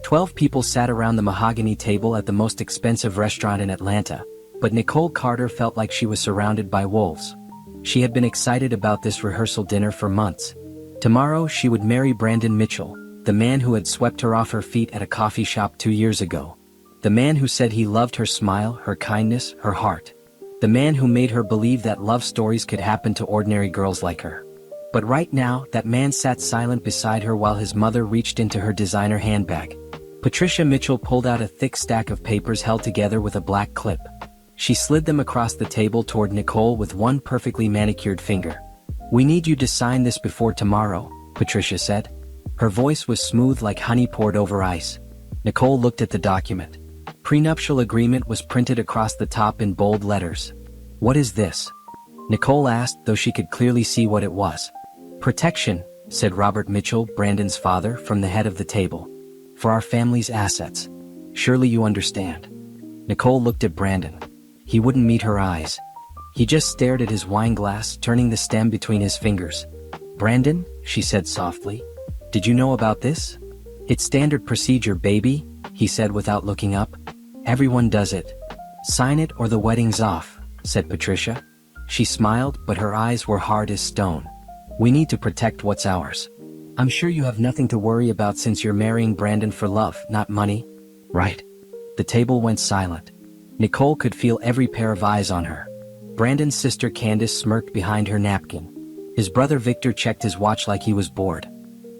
12 people sat around the mahogany table at the most expensive restaurant in Atlanta, but Nicole Carter felt like she was surrounded by wolves. She had been excited about this rehearsal dinner for months. Tomorrow she would marry Brandon Mitchell, the man who had swept her off her feet at a coffee shop 2 years ago. The man who said he loved her smile, her kindness, her heart. The man who made her believe that love stories could happen to ordinary girls like her. But right now, that man sat silent beside her while his mother reached into her designer handbag. Patricia Mitchell pulled out a thick stack of papers held together with a black clip. She slid them across the table toward Nicole with one perfectly manicured finger. "We need you to sign this before tomorrow," Patricia said. Her voice was smooth like honey poured over ice. Nicole looked at the document. Prenuptial agreement was printed across the top in bold letters. "What is this?" Nicole asked, though she could clearly see what it was. "Protection," said Robert Mitchell, Brandon's father, from the head of the table. "For our family's assets. Surely you understand." Nicole looked at Brandon. He wouldn't meet her eyes. He just stared at his wine glass, turning the stem between his fingers. "Brandon," she said softly, "did you know about this?" "It's standard procedure, baby," he said without looking up. "Everyone does it." "Sign it or the wedding's off," said Patricia. She smiled, but her eyes were hard as stone. "We need to protect what's ours. I'm sure you have nothing to worry about since you're marrying Brandon for love, not money. Right?" The table went silent. Nicole could feel every pair of eyes on her. Brandon's sister Candace smirked behind her napkin. His brother Victor checked his watch like he was bored.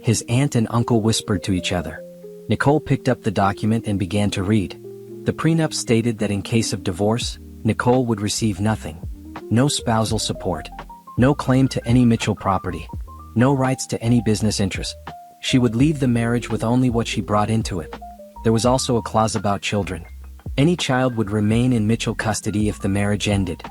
His aunt and uncle whispered to each other. Nicole picked up the document and began to read. The prenup stated that in case of divorce, Nicole would receive nothing. No spousal support. No claim to any Mitchell property. No rights to any business interest. She would leave the marriage with only what she brought into it. There was also a clause about children. Any child would remain in Mitchell custody if the marriage ended.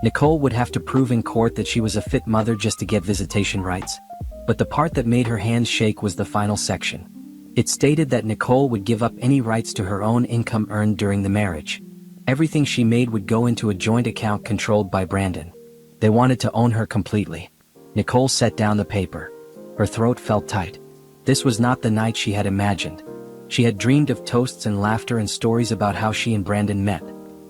Nicole would have to prove in court that she was a fit mother just to get visitation rights. But the part that made her hands shake was the final section. It stated that Nicole would give up any rights to her own income earned during the marriage. Everything she made would go into a joint account controlled by Brandon. They wanted to own her completely. Nicole set down the paper. Her throat felt tight. This was not the night she had imagined. She had dreamed of toasts and laughter and stories about how she and Brandon met.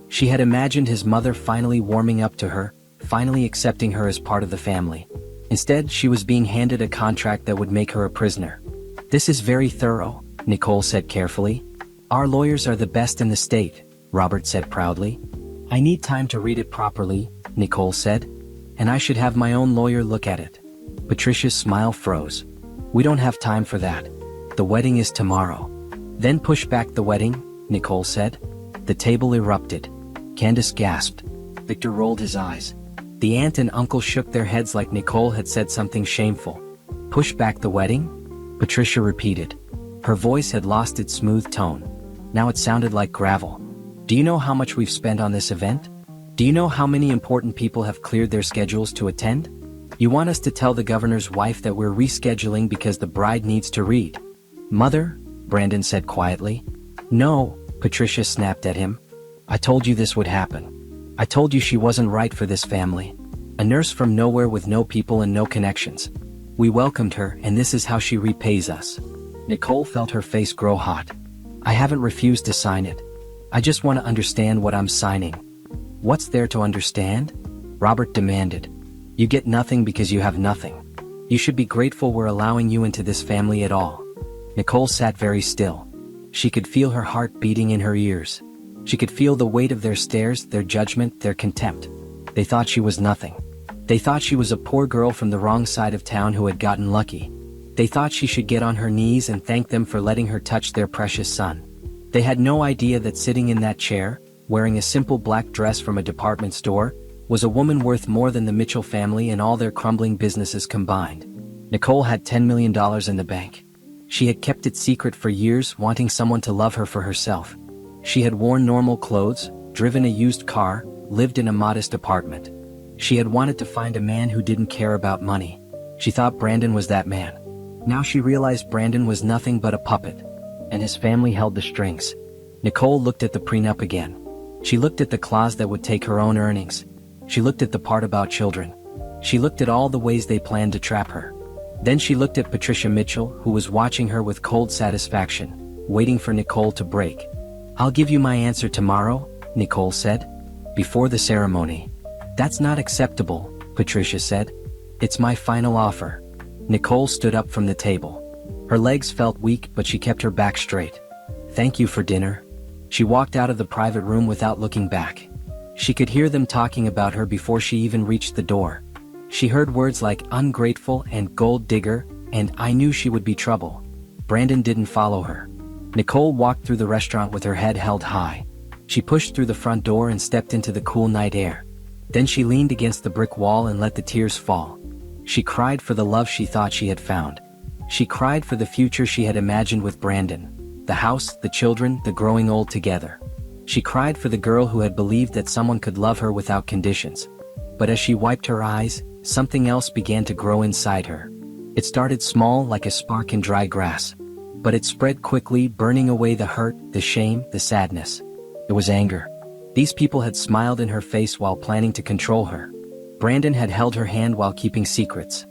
She had imagined his mother finally warming up to her, finally accepting her as part of the family. Instead, she was being handed a contract that would make her a prisoner. "This is very thorough," Nicole said carefully. "Our lawyers are the best in the state," Robert said proudly. "I need time to read it properly," Nicole said. "And I should have my own lawyer look at it." Patricia's smile froze. "We don't have time for that. The wedding is tomorrow." "Then push back the wedding," Nicole said. The table erupted. Candace gasped. Victor rolled his eyes. The aunt and uncle shook their heads like Nicole had said something shameful. "Push back the wedding?" Patricia repeated. Her voice had lost its smooth tone. Now it sounded like gravel. "Do you know how much we've spent on this event? Do you know how many important people have cleared their schedules to attend? You want us to tell the governor's wife that we're rescheduling because the bride needs to read?" "Mother," Brandon said quietly. "No," Patricia snapped at him. "I told you this would happen. I told you she wasn't right for this family. A nurse from nowhere with no people and no connections. We welcomed her, and this is how she repays us." Nicole felt her face grow hot. "I haven't refused to sign it. I just want to understand what I'm signing." "What's there to understand?" Robert demanded. "You get nothing because you have nothing. You should be grateful we're allowing you into this family at all." Nicole sat very still. She could feel her heart beating in her ears. She could feel the weight of their stares, their judgment, their contempt. They thought she was nothing. They thought she was a poor girl from the wrong side of town who had gotten lucky. They thought she should get on her knees and thank them for letting her touch their precious son. They had no idea that sitting in that chair, wearing a simple black dress from a department store, was a woman worth more than the Mitchell family and all their crumbling businesses combined. Nicole had $10 million in the bank. She had kept it secret for years, wanting someone to love her for herself. She had worn normal clothes, driven a used car, lived in a modest apartment. She had wanted to find a man who didn't care about money. She thought Brandon was that man. Now she realized Brandon was nothing but a puppet, and his family held the strings. Nicole looked at the prenup again. She looked at the clause that would take her own earnings. She looked at the part about children. She looked at all the ways they planned to trap her. Then she looked at Patricia Mitchell, who was watching her with cold satisfaction. waiting for Nicole to break. "I'll give you my answer tomorrow," Nicole said. "Before the ceremony." "That's not acceptable," Patricia said. "It's my final offer." Nicole stood up from the table. Her legs felt weak, but she kept her back straight. "Thank you for dinner." She walked out of the private room without looking back. She could hear them talking about her before she even reached the door. She heard words like ungrateful and gold digger, and I knew she would be trouble. Brandon didn't follow her. Nicole walked through the restaurant with her head held high. She pushed through the front door and stepped into the cool night air. Then she leaned against the brick wall and let the tears fall. She cried for the love she thought she had found. She cried for the future she had imagined with Brandon. The house, the children, the growing old together. She cried for the girl who had believed that someone could love her without conditions. But as she wiped her eyes, something else began to grow inside her. It started small like a spark in dry grass. But it spread quickly, burning away the hurt, the shame, the sadness. It was anger. These people had smiled in her face while planning to control her. Brandon had held her hand while keeping secrets.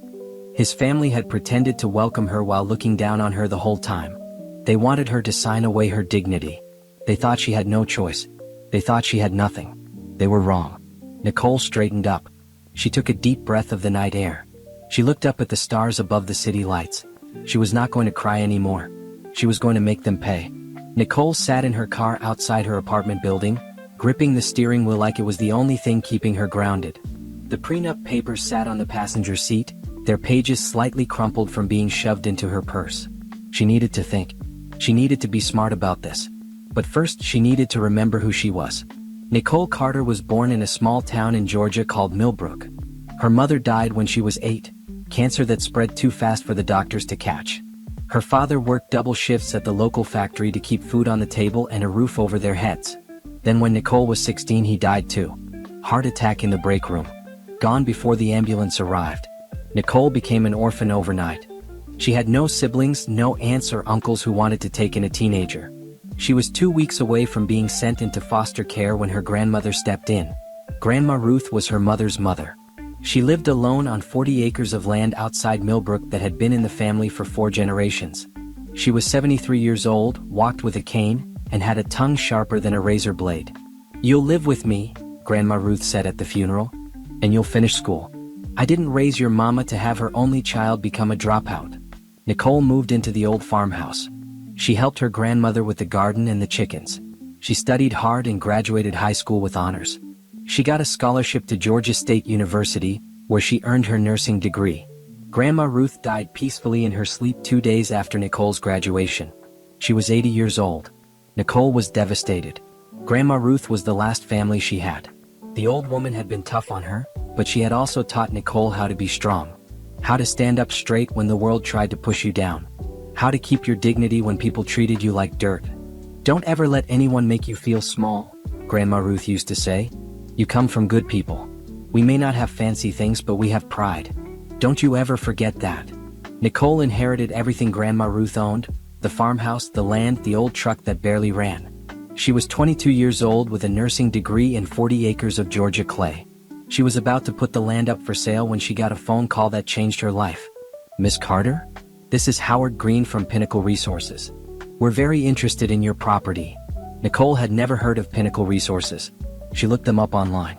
His family had pretended to welcome her while looking down on her the whole time. They wanted her to sign away her dignity. They thought she had no choice. They thought she had nothing. They were wrong. Nicole straightened up. She took a deep breath of the night air. She looked up at the stars above the city lights. She was not going to cry anymore. She was going to make them pay. Nicole sat in her car outside her apartment building, gripping the steering wheel like it was the only thing keeping her grounded. The prenup papers sat on the passenger seat, their pages slightly crumpled from being shoved into her purse. She needed to think. She needed to be smart about this. But first she needed to remember who she was. Nicole Carter was born in a small town in Georgia called Millbrook. Her mother died when she was 8, cancer that spread too fast for the doctors to catch. Her father worked double shifts at the local factory to keep food on the table and a roof over their heads. Then when Nicole was 16 he died too. Heart attack in the break room. Gone before the ambulance arrived. Nicole became an orphan overnight. She had no siblings, no aunts or uncles who wanted to take in a teenager. She was 2 weeks away from being sent into foster care when her grandmother stepped in. Grandma Ruth was her mother's mother. She lived alone on 40 acres of land outside Millbrook that had been in the family for 4 generations. She was 73 years old, walked with a cane, and had a tongue sharper than a razor blade. "You'll live with me," Grandma Ruth said at the funeral, "and you'll finish school. I didn't raise your mama to have her only child become a dropout." Nicole moved into the old farmhouse. She helped her grandmother with the garden and the chickens. She studied hard and graduated high school with honors. She got a scholarship to Georgia State University, where she earned her nursing degree. Grandma Ruth died peacefully in her sleep 2 days after Nicole's graduation. She was 80 years old. Nicole was devastated. Grandma Ruth was the last family she had. The old woman had been tough on her, but she had also taught Nicole how to be strong. How to stand up straight when the world tried to push you down. How to keep your dignity when people treated you like dirt. "Don't ever let anyone make you feel small," Grandma Ruth used to say. "You come from good people. We may not have fancy things, but we have pride. Don't you ever forget that." Nicole inherited everything Grandma Ruth owned: the farmhouse, the land, the old truck that barely ran. She was 22 years old with a nursing degree and 40 acres of Georgia clay. She was about to put the land up for sale when she got a phone call that changed her life. "Miss Carter? This is Howard Green from Pinnacle Resources. We're very interested in your property." Nicole had never heard of Pinnacle Resources. She looked them up online.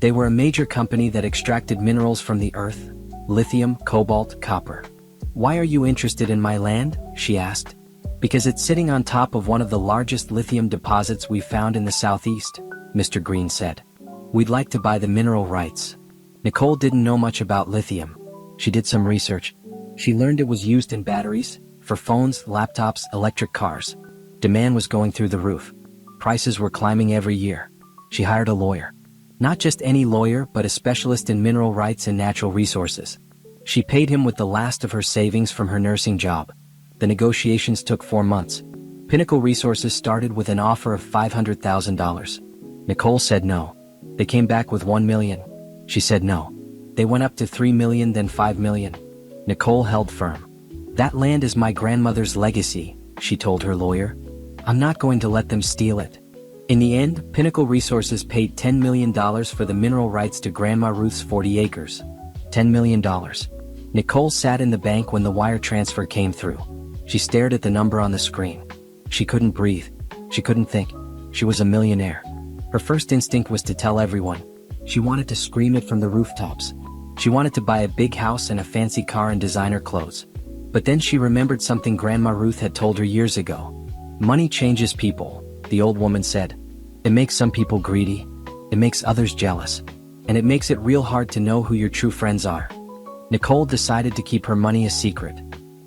They were a major company that extracted minerals from the earth: lithium, cobalt, copper. "Why are you interested in my land?" she asked. "Because it's sitting on top of one of the largest lithium deposits we've found in the southeast," Mr. Green said. "We'd like to buy the mineral rights." Nicole didn't know much about lithium. She did some research. She learned it was used in batteries, for phones, laptops, electric cars. Demand was going through the roof. Prices were climbing every year. She hired a lawyer. Not just any lawyer, but a specialist in mineral rights and natural resources. She paid him with the last of her savings from her nursing job. The negotiations took 4 months. Pinnacle Resources started with an offer of $500,000. Nicole said no. They came back with $1 million. She said no. They went up to $3 million, then $5 million. Nicole held firm. "That land is my grandmother's legacy," she told her lawyer. "I'm not going to let them steal it." In the end, Pinnacle Resources paid $10 million for the mineral rights to Grandma Ruth's 40 acres. $10 million. Nicole sat in the bank when the wire transfer came through. She stared at the number on the screen. She couldn't breathe. She couldn't think. She was a millionaire. Her first instinct was to tell everyone. She wanted to scream it from the rooftops. She wanted to buy a big house and a fancy car and designer clothes. But then she remembered something Grandma Ruth had told her years ago. Money changes people, the old woman said. It makes some people greedy. It makes others jealous. And it makes it real hard to know who your true friends are. Nicole decided to keep her money a secret.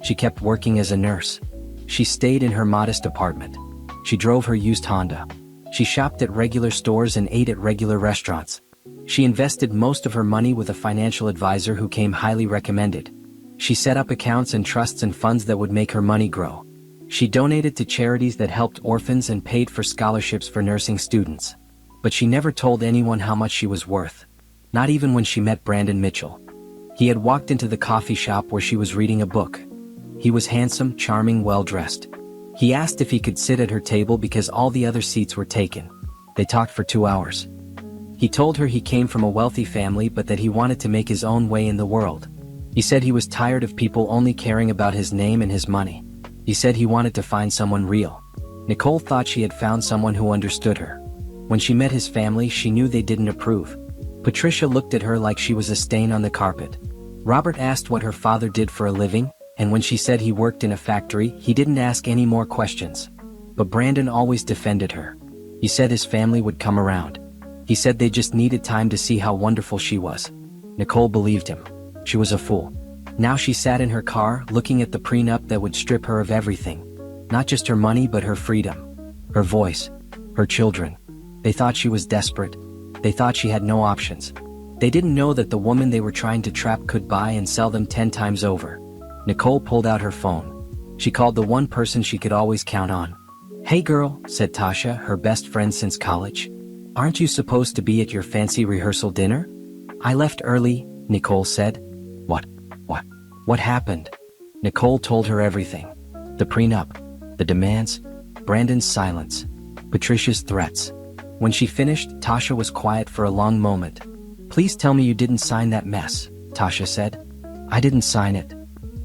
She kept working as a nurse. She stayed in her modest apartment. She drove her used Honda. She shopped at regular stores and ate at regular restaurants. She invested most of her money with a financial advisor who came highly recommended. She set up accounts and trusts and funds that would make her money grow. She donated to charities that helped orphans and paid for scholarships for nursing students. But she never told anyone how much she was worth. Not even when she met Brandon Mitchell. He had walked into the coffee shop where she was reading a book. He was handsome, charming, well-dressed. He asked if he could sit at her table because all the other seats were taken. They talked for 2 hours. He told her he came from a wealthy family but that he wanted to make his own way in the world. He said he was tired of people only caring about his name and his money. He said he wanted to find someone real. Nicole thought she had found someone who understood her. When she met his family, she knew they didn't approve. Patricia looked at her like she was a stain on the carpet. Robert asked what her father did for a living, and when she said he worked in a factory, he didn't ask any more questions. But Brandon always defended her. He said his family would come around. He said they just needed time to see how wonderful she was. Nicole believed him. She was a fool. Now she sat in her car, looking at the prenup that would strip her of everything. Not just her money but her freedom. Her voice. Her children. They thought she was desperate. They thought she had no options. They didn't know that the woman they were trying to trap could buy and sell them 10 times over. Nicole pulled out her phone. She called the one person she could always count on. "Hey girl," said Tasha, her best friend since college. "Aren't you supposed to be at your fancy rehearsal dinner?" "I left early," Nicole said. What happened?" Nicole told her everything. The prenup. The demands. Brandon's silence. Patricia's threats. When she finished, Tasha was quiet for a long moment. "Please tell me you didn't sign that mess," Tasha said. "I didn't sign it."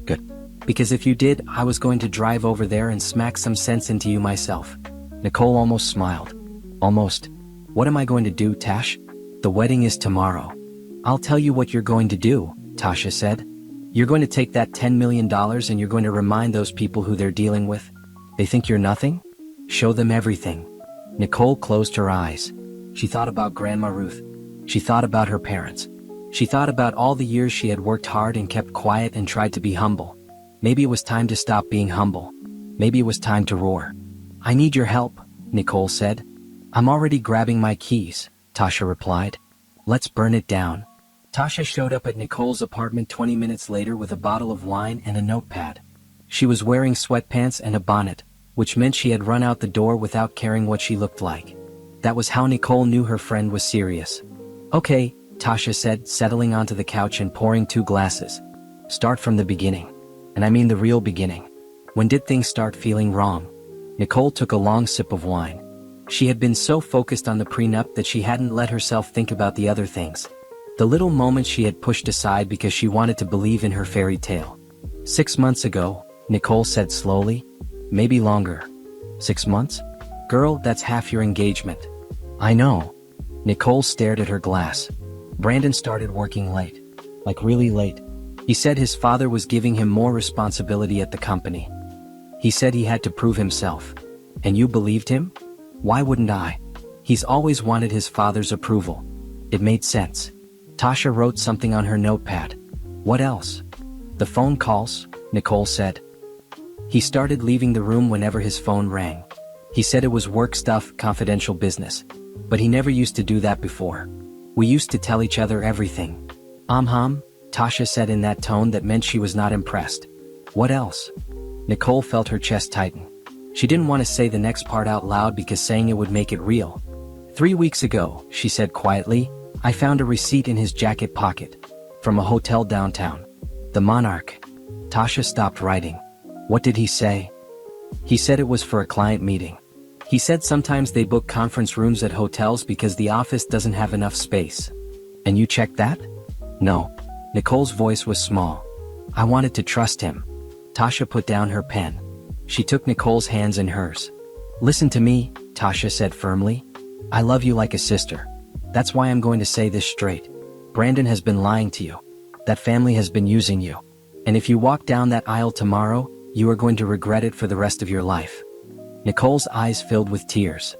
"Good. Because if you did, I was going to drive over there and smack some sense into you myself." Nicole almost smiled. "Almost. What am I going to do, Tash? The wedding is tomorrow." "I'll tell you what you're going to do," Tasha said. "You're going to take that $10 million and you're going to remind those people who they're dealing with. They think you're nothing? Show them everything." Nicole closed her eyes. She thought about Grandma Ruth. She thought about her parents. She thought about all the years she had worked hard and kept quiet and tried to be humble. Maybe it was time to stop being humble. Maybe it was time to roar. "I need your help," Nicole said. "I'm already grabbing my keys," Tasha replied. "Let's burn it down." Tasha showed up at Nicole's apartment 20 minutes later with a bottle of wine and a notepad. She was wearing sweatpants and a bonnet, which meant she had run out the door without caring what she looked like. That was how Nicole knew her friend was serious. "Okay," Tasha said, settling onto the couch and pouring 2 glasses. "Start from the beginning. And I mean the real beginning. When did things start feeling wrong?" Nicole took a long sip of wine. She had been so focused on the prenup that she hadn't let herself think about the other things. The little moments she had pushed aside because she wanted to believe in her fairy tale. 6 months ago, Nicole said slowly. "Maybe longer." 6 months? Girl, that's half your engagement. "I know." Nicole stared at her glass. Brandon started working late. Like really late. He said his father was giving him more responsibility at the company. He said he had to prove himself. And you believed him? Why wouldn't I? He's always wanted his father's approval. It made sense. Tasha wrote something on her notepad. "What else?" "The phone calls," Nicole said. "He started leaving the room whenever his phone rang. He said it was work stuff, confidential business. But he never used to do that before. We used to tell each other everything." Tasha said in that tone that meant she was not impressed. "What else?" Nicole felt her chest tighten. She didn't want to say the next part out loud because saying it would make it real. 3 weeks ago, she said quietly, "I found a receipt in his jacket pocket. From a hotel downtown. The Monarch." Tasha stopped writing. "What did he say?" "He said it was for a client meeting. He said sometimes they book conference rooms at hotels because the office doesn't have enough space." "And you checked that?" "No." Nicole's voice was small. "I wanted to trust him." Tasha put down her pen. She took Nicole's hands in hers. "Listen to me," Tasha said firmly. "I love you like a sister. That's why I'm going to say this straight. Brandon has been lying to you. That family has been using you. And if you walk down that aisle tomorrow, you are going to regret it for the rest of your life." Nicole's eyes filled with tears.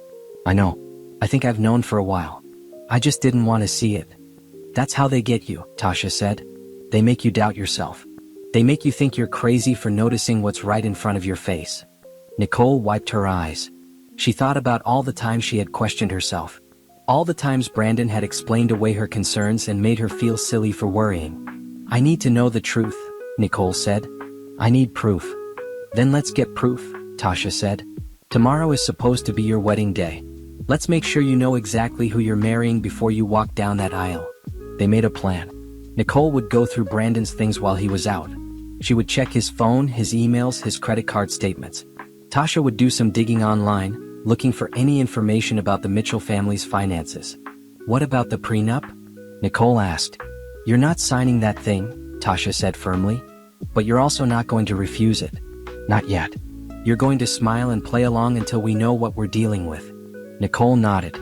"I know. I think I've known for a while. I just didn't want to see it." "That's how they get you," Tasha said. "They make you doubt yourself. They make you think you're crazy for noticing what's right in front of your face." Nicole wiped her eyes. She thought about all the times she had questioned herself. All the times Brandon had explained away her concerns and made her feel silly for worrying. "I need to know the truth," Nicole said. "I need proof." "Then let's get proof," Tasha said. "Tomorrow is supposed to be your wedding day. Let's make sure you know exactly who you're marrying before you walk down that aisle." They made a plan. Nicole would go through Brandon's things while he was out. She would check his phone, his emails, his credit card statements. Tasha would do some digging online, looking for any information about the Mitchell family's finances. "What about the prenup?" Nicole asked. "You're not signing that thing," Tasha said firmly. "But you're also not going to refuse it. Not yet. You're going to smile and play along until we know what we're dealing with." Nicole nodded.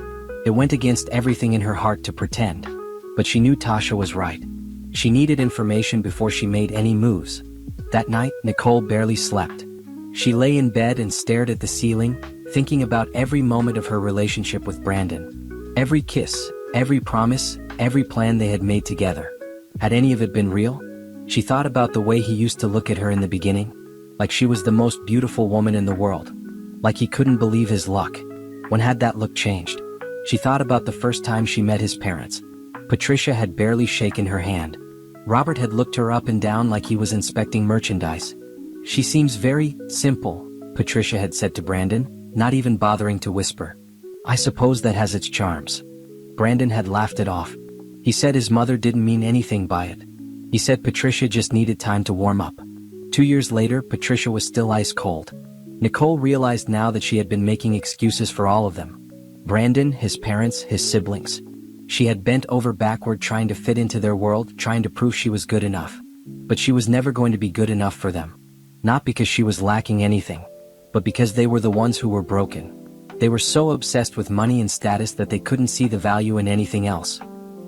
It went against everything in her heart to pretend. But she knew Tasha was right. She needed information before she made any moves. That night, Nicole barely slept. She lay in bed and stared at the ceiling, thinking about every moment of her relationship with Brandon. Every kiss, every promise, every plan they had made together. Had any of it been real? She thought about the way he used to look at her in the beginning, like she was the most beautiful woman in the world. Like he couldn't believe his luck. When had that look changed? She thought about the first time she met his parents. Patricia had barely shaken her hand. Robert had looked her up and down like he was inspecting merchandise. "She seems very simple," Patricia had said to Brandon, not even bothering to whisper. "I suppose that has its charms." Brandon had laughed it off. He said his mother didn't mean anything by it. He said Patricia just needed time to warm up. 2 years later, Patricia was still ice cold. Nicole realized now that she had been making excuses for all of them. Brandon, his parents, his siblings. She had bent over backward trying to fit into their world, trying to prove she was good enough. But she was never going to be good enough for them. Not because she was lacking anything, but because they were the ones who were broken. They were so obsessed with money and status that they couldn't see the value in anything else.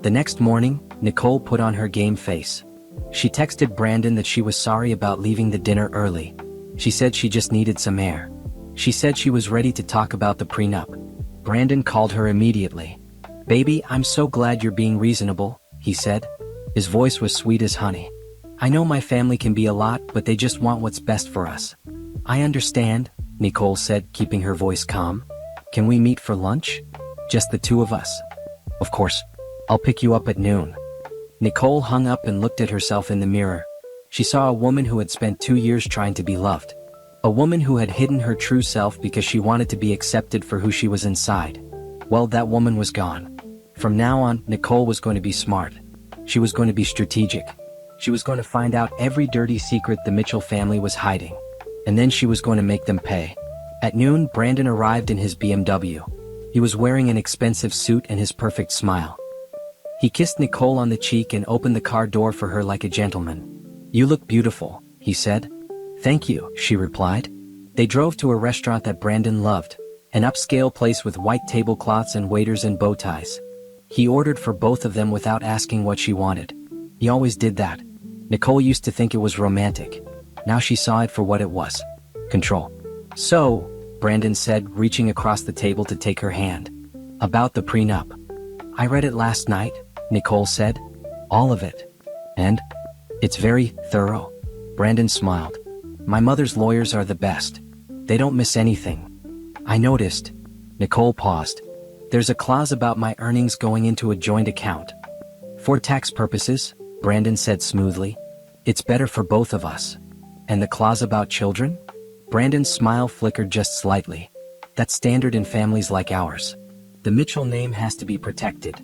The next morning, Nicole put on her game face. She texted Brandon that she was sorry about leaving the dinner early. She said she just needed some air. She said she was ready to talk about the prenup. Brandon called her immediately. "Baby, I'm so glad you're being reasonable," he said. His voice was sweet as honey. "I know my family can be a lot, but they just want what's best for us." "I understand," Nicole said, keeping her voice calm. "Can we meet for lunch? Just the two of us?" "Of course. I'll pick you up at noon." Nicole hung up and looked at herself in the mirror. She saw a woman who had spent 2 years trying to be loved. A woman who had hidden her true self because she wanted to be accepted for who she was inside. Well, that woman was gone. From now on, Nicole was going to be smart. She was going to be strategic. She was going to find out every dirty secret the Mitchell family was hiding. And then she was going to make them pay. At noon, Brandon arrived in his BMW. He was wearing an expensive suit and his perfect smile. He kissed Nicole on the cheek and opened the car door for her like a gentleman. "You look beautiful," he said. "Thank you," she replied. They drove to a restaurant that Brandon loved, an upscale place with white tablecloths and waiters in bow ties. He ordered for both of them without asking what she wanted. He always did that. Nicole used to think it was romantic. Now she saw it for what it was. Control. "So," Brandon said, reaching across the table to take her hand. "About the prenup." "I read it last night," Nicole said. "All of it. And? It's very thorough." Brandon smiled. "My mother's lawyers are the best. They don't miss anything." "I noticed." Nicole paused. "There's a clause about my earnings going into a joint account." "For tax purposes," Brandon said smoothly. "It's better for both of us." "And the clause about children?" Brandon's smile flickered just slightly. "That's standard in families like ours. The Mitchell name has to be protected."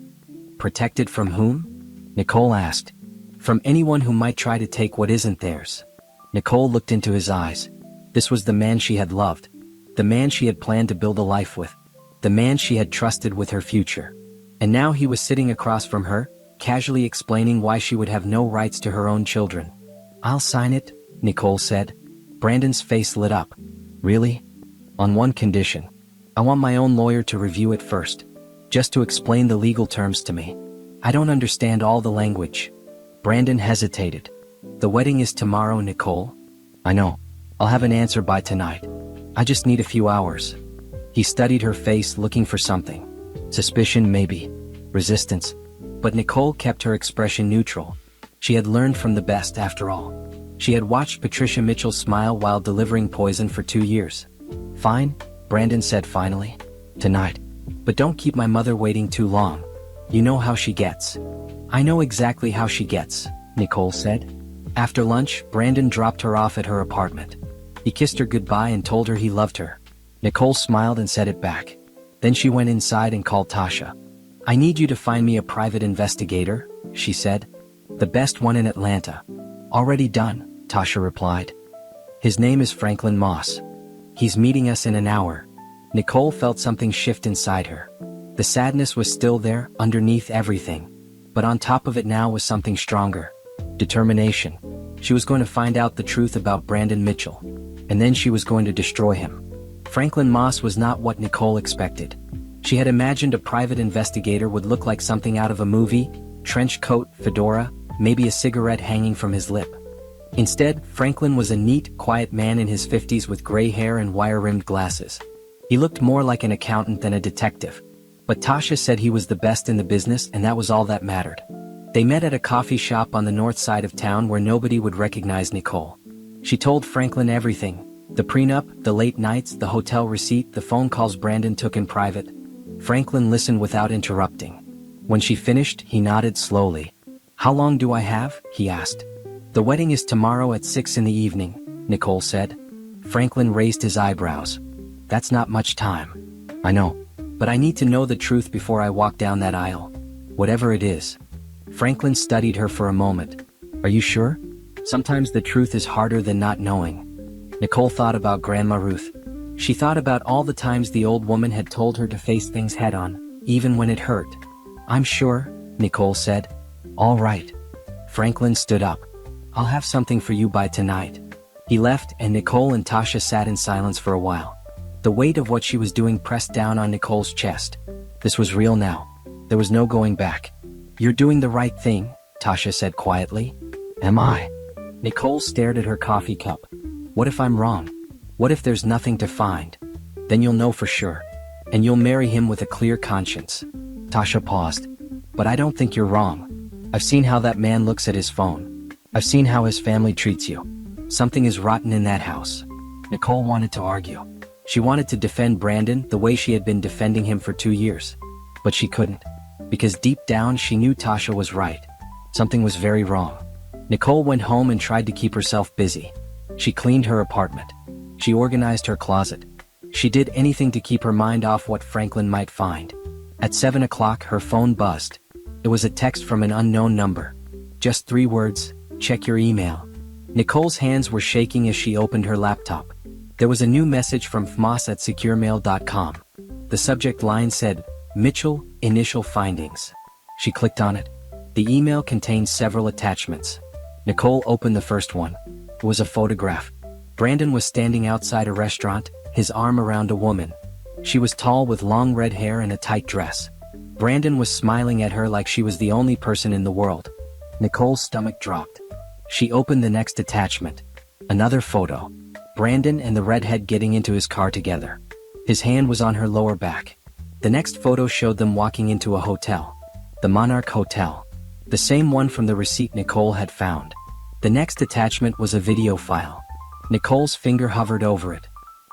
"Protected from whom?" Nicole asked. "From anyone who might try to take what isn't theirs." Nicole looked into his eyes. This was the man she had loved. The man she had planned to build a life with. The man she had trusted with her future. And now he was sitting across from her, casually explaining why she would have no rights to her own children. "I'll sign it," Nicole said. Brandon's face lit up. Really? On one condition. I want my own lawyer to review it first, just to explain the legal terms to me. I don't understand all the language. Brandon hesitated. The wedding is tomorrow, Nicole. I know. I'll have an answer by tonight. I just need a few hours. He studied her face, looking for something. Suspicion, maybe. Resistance. But Nicole kept her expression neutral. She had learned from the best, after all. She had watched Patricia Mitchell smile while delivering poison for 2 years. Fine, Brandon said finally. Tonight. But don't keep my mother waiting too long. You know how she gets. I know exactly how she gets, Nicole said. After lunch, Brandon dropped her off at her apartment. He kissed her goodbye and told her he loved her. Nicole smiled and said it back. Then she went inside and called Tasha. I need you to find me a private investigator, she said. The best one in Atlanta. Already done, Tasha replied. His name is Franklin Moss. He's meeting us in an hour. Nicole felt something shift inside her. The sadness was still there, underneath everything. But on top of it now was something stronger. Determination. She was going to find out the truth about Brandon Mitchell. And then she was going to destroy him. Franklin Moss was not what Nicole expected. She had imagined a private investigator would look like something out of a movie, trench coat, fedora, maybe a cigarette hanging from his lip. Instead, Franklin was a neat, quiet man in his 50s with gray hair and wire-rimmed glasses. He looked more like an accountant than a detective. But Tasha said he was the best in the business, and that was all that mattered. They met at a coffee shop on the north side of town where nobody would recognize Nicole. She told Franklin everything. The prenup, the late nights, the hotel receipt, the phone calls Brandon took in private. Franklin listened without interrupting. When she finished, he nodded slowly. How long do I have? He asked. The wedding is tomorrow at 6 in the evening, Nicole said. Franklin raised his eyebrows. That's not much time. I know. But I need to know the truth before I walk down that aisle. Whatever it is. Franklin studied her for a moment. Are you sure? Sometimes the truth is harder than not knowing. Nicole thought about Grandma Ruth. She thought about all the times the old woman had told her to face things head-on, even when it hurt. I'm sure, Nicole said. All right. Franklin stood up. I'll have something for you by tonight. He left, and Nicole and Tasha sat in silence for a while. The weight of what she was doing pressed down on Nicole's chest. This was real now. There was no going back. You're doing the right thing, Tasha said quietly. Am I? Nicole stared at her coffee cup. What if I'm wrong? What if there's nothing to find? Then you'll know for sure. And you'll marry him with a clear conscience. Tasha paused. But I don't think you're wrong. I've seen how that man looks at his phone. I've seen how his family treats you. Something is rotten in that house. Nicole wanted to argue. She wanted to defend Brandon the way she had been defending him for 2 years. But she couldn't. Because deep down she knew Tasha was right. Something was very wrong. Nicole went home and tried to keep herself busy. She cleaned her apartment. She organized her closet. She did anything to keep her mind off what Franklin might find. At 7 o'clock her phone buzzed. It was a text from an unknown number. Just 3 words, check your email. Nicole's hands were shaking as she opened her laptop. There was a new message from fmoss@securemail.com. The subject line said, Mitchell, initial findings. She clicked on it. The email contained several attachments. Nicole opened the first one. It was a photograph. Brandon was standing outside a restaurant, his arm around a woman. She was tall with long red hair and a tight dress. Brandon was smiling at her like she was the only person in the world. Nicole's stomach dropped. She opened the next attachment. Another photo. Brandon and the redhead getting into his car together. His hand was on her lower back. The next photo showed them walking into a hotel. The Monarch Hotel. The same one from the receipt Nicole had found. The next attachment was a video file. Nicole's finger hovered over it.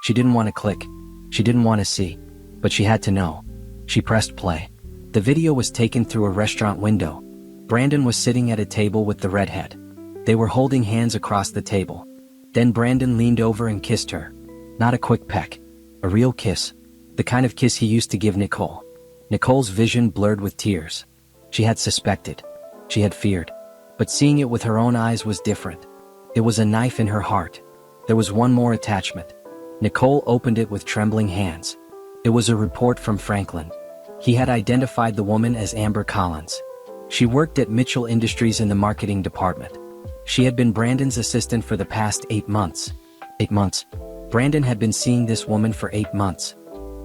She didn't want to click. She didn't want to see. But she had to know. She pressed play. The video was taken through a restaurant window. Brandon was sitting at a table with the redhead. They were holding hands across the table. Then Brandon leaned over and kissed her. Not a quick peck. A real kiss. The kind of kiss he used to give Nicole. Nicole's vision blurred with tears. She had suspected. She had feared. But seeing it with her own eyes was different. It was a knife in her heart. There was one more attachment. Nicole opened it with trembling hands. It was a report from Franklin. He had identified the woman as Amber Collins. She worked at Mitchell Industries in the marketing department. She had been Brandon's assistant for the past 8 months. 8 months. Brandon had been seeing this woman for 8 months.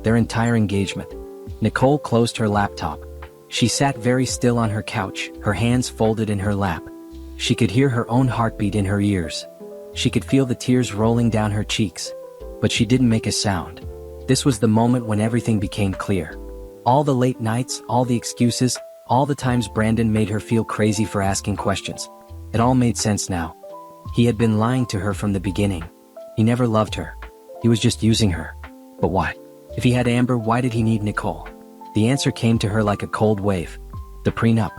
Their entire engagement. Nicole closed her laptop. She sat very still on her couch, her hands folded in her lap. She could hear her own heartbeat in her ears. She could feel the tears rolling down her cheeks. But she didn't make a sound. This was the moment when everything became clear. All the late nights, all the excuses, all the times Brandon made her feel crazy for asking questions. It all made sense now. He had been lying to her from the beginning. He never loved her. He was just using her. But why? If he had Amber, why did he need Nicole? The answer came to her like a cold wave. The prenup.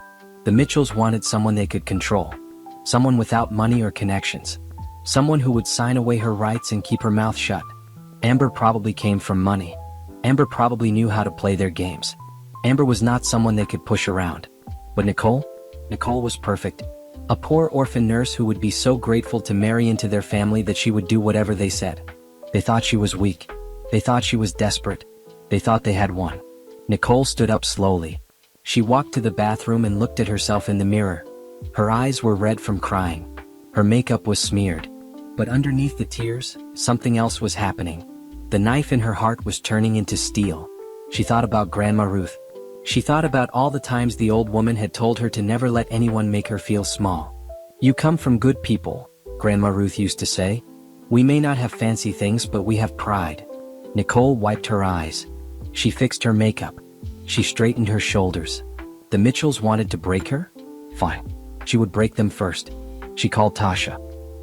The Mitchells wanted someone they could control. Someone without money or connections. Someone who would sign away her rights and keep her mouth shut. Amber probably came from money. Amber probably knew how to play their games. Amber was not someone they could push around. But Nicole? Nicole was perfect. A poor orphan nurse who would be so grateful to marry into their family that she would do whatever they said. They thought she was weak. They thought she was desperate. They thought they had won. Nicole stood up slowly. She walked to the bathroom and looked at herself in the mirror. Her eyes were red from crying. Her makeup was smeared. But underneath the tears, something else was happening. The knife in her heart was turning into steel. She thought about Grandma Ruth. She thought about all the times the old woman had told her to never let anyone make her feel small. "You come from good people," Grandma Ruth used to say. "We may not have fancy things, but we have pride." Nicole wiped her eyes. She fixed her makeup. She straightened her shoulders. The Mitchells wanted to break her? Fine. She would break them first. She called Tasha.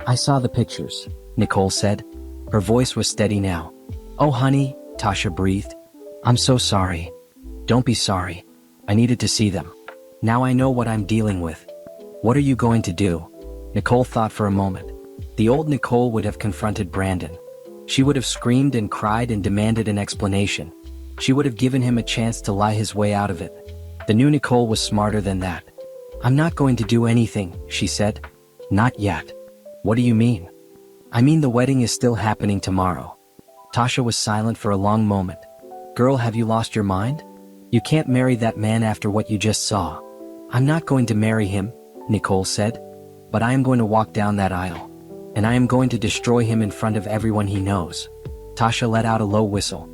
"I saw the pictures," Nicole said. Her voice was steady now. "Oh honey," Tasha breathed. "I'm so sorry." "Don't be sorry. I needed to see them. Now I know what I'm dealing with." "What are you going to do?" Nicole thought for a moment. The old Nicole would have confronted Brandon. She would have screamed and cried and demanded an explanation. She would have given him a chance to lie his way out of it. The new Nicole was smarter than that. "I'm not going to do anything," she said. "Not yet." "What do you mean?" "I mean the wedding is still happening tomorrow." Tasha was silent for a long moment. "Girl, have you lost your mind? You can't marry that man after what you just saw." "I'm not going to marry him," Nicole said. "But I am going to walk down that aisle. And I am going to destroy him in front of everyone he knows." Tasha let out a low whistle.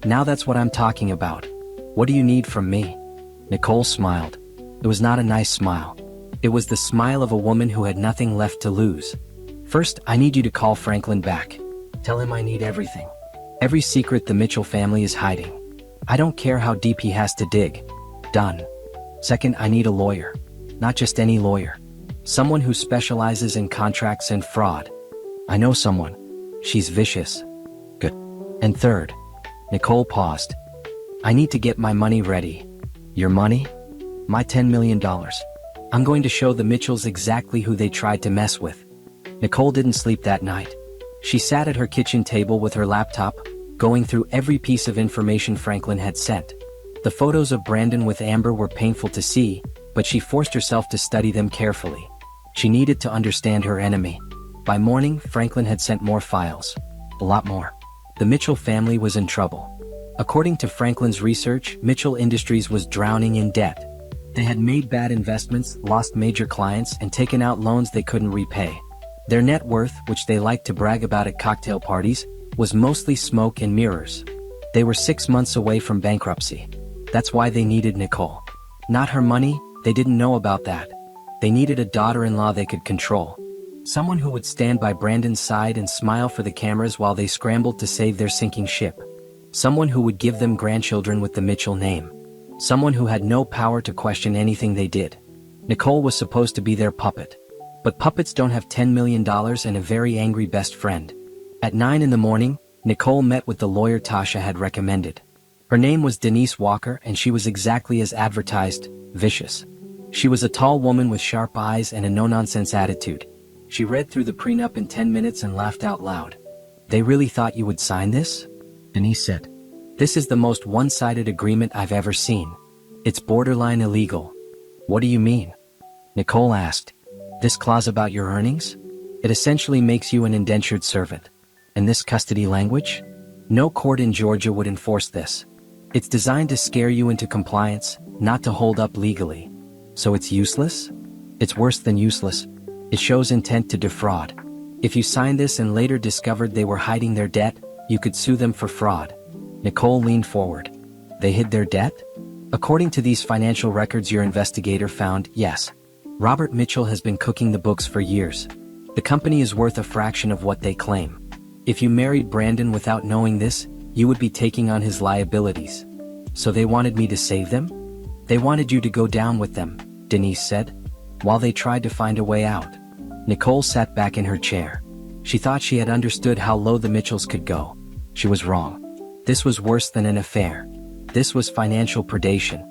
"Now that's what I'm talking about. What do you need from me?" Nicole smiled. It was not a nice smile. It was the smile of a woman who had nothing left to lose. "First, I need you to call Franklin back. Tell him I need everything. Every secret the Mitchell family is hiding. I don't care how deep he has to dig. Done. Second, I need a lawyer. Not just any lawyer. Someone who specializes in contracts and fraud. I know someone. She's vicious." "Good. And third," Nicole paused, "I need to get my money ready." "Your money?" "My $10 million. I'm going to show the Mitchells exactly who they tried to mess with." Nicole didn't sleep that night. She sat at her kitchen table with her laptop, going through every piece of information Franklin had sent. The photos of Brandon with Amber were painful to see, but she forced herself to study them carefully. She needed to understand her enemy. By morning, Franklin had sent more files. A lot more. The Mitchell family was in trouble. According to Franklin's research, Mitchell Industries was drowning in debt. They had made bad investments, lost major clients, and taken out loans they couldn't repay. Their net worth, which they liked to brag about at cocktail parties, was mostly smoke and mirrors. They were 6 months away from bankruptcy. That's why they needed Nicole. Not her money, they didn't know about that. They needed a daughter-in-law they could control. Someone who would stand by Brandon's side and smile for the cameras while they scrambled to save their sinking ship. Someone who would give them grandchildren with the Mitchell name. Someone who had no power to question anything they did. Nicole was supposed to be their puppet. But puppets don't have $10 million and a very angry best friend. At 9 in the morning, Nicole met with the lawyer Tasha had recommended. Her name was Denise Walker, and she was exactly as advertised, vicious. She was a tall woman with sharp eyes and a no-nonsense attitude. She read through the prenup in 10 minutes and laughed out loud. "They really thought you would sign this?" Denise said. "This is the most one-sided agreement I've ever seen. It's borderline illegal." "What do you mean?" Nicole asked. "This clause about your earnings? It essentially makes you an indentured servant. And this custody language? No court in Georgia would enforce this. It's designed to scare you into compliance, not to hold up legally. So it's useless? It's worse than useless. It shows intent to defraud." If you signed this and later discovered they were hiding their debt, you could sue them for fraud. Nicole leaned forward. They hid their debt? According to these financial records your investigator found, yes. Robert Mitchell has been cooking the books for years. The company is worth a fraction of what they claim. If you married Brandon without knowing this, you would be taking on his liabilities. So they wanted me to save them? They wanted you to go down with them, Denise said, while they tried to find a way out. Nicole sat back in her chair. She thought she had understood how low the Mitchells could go. She was wrong. This was worse than an affair. This was financial predation.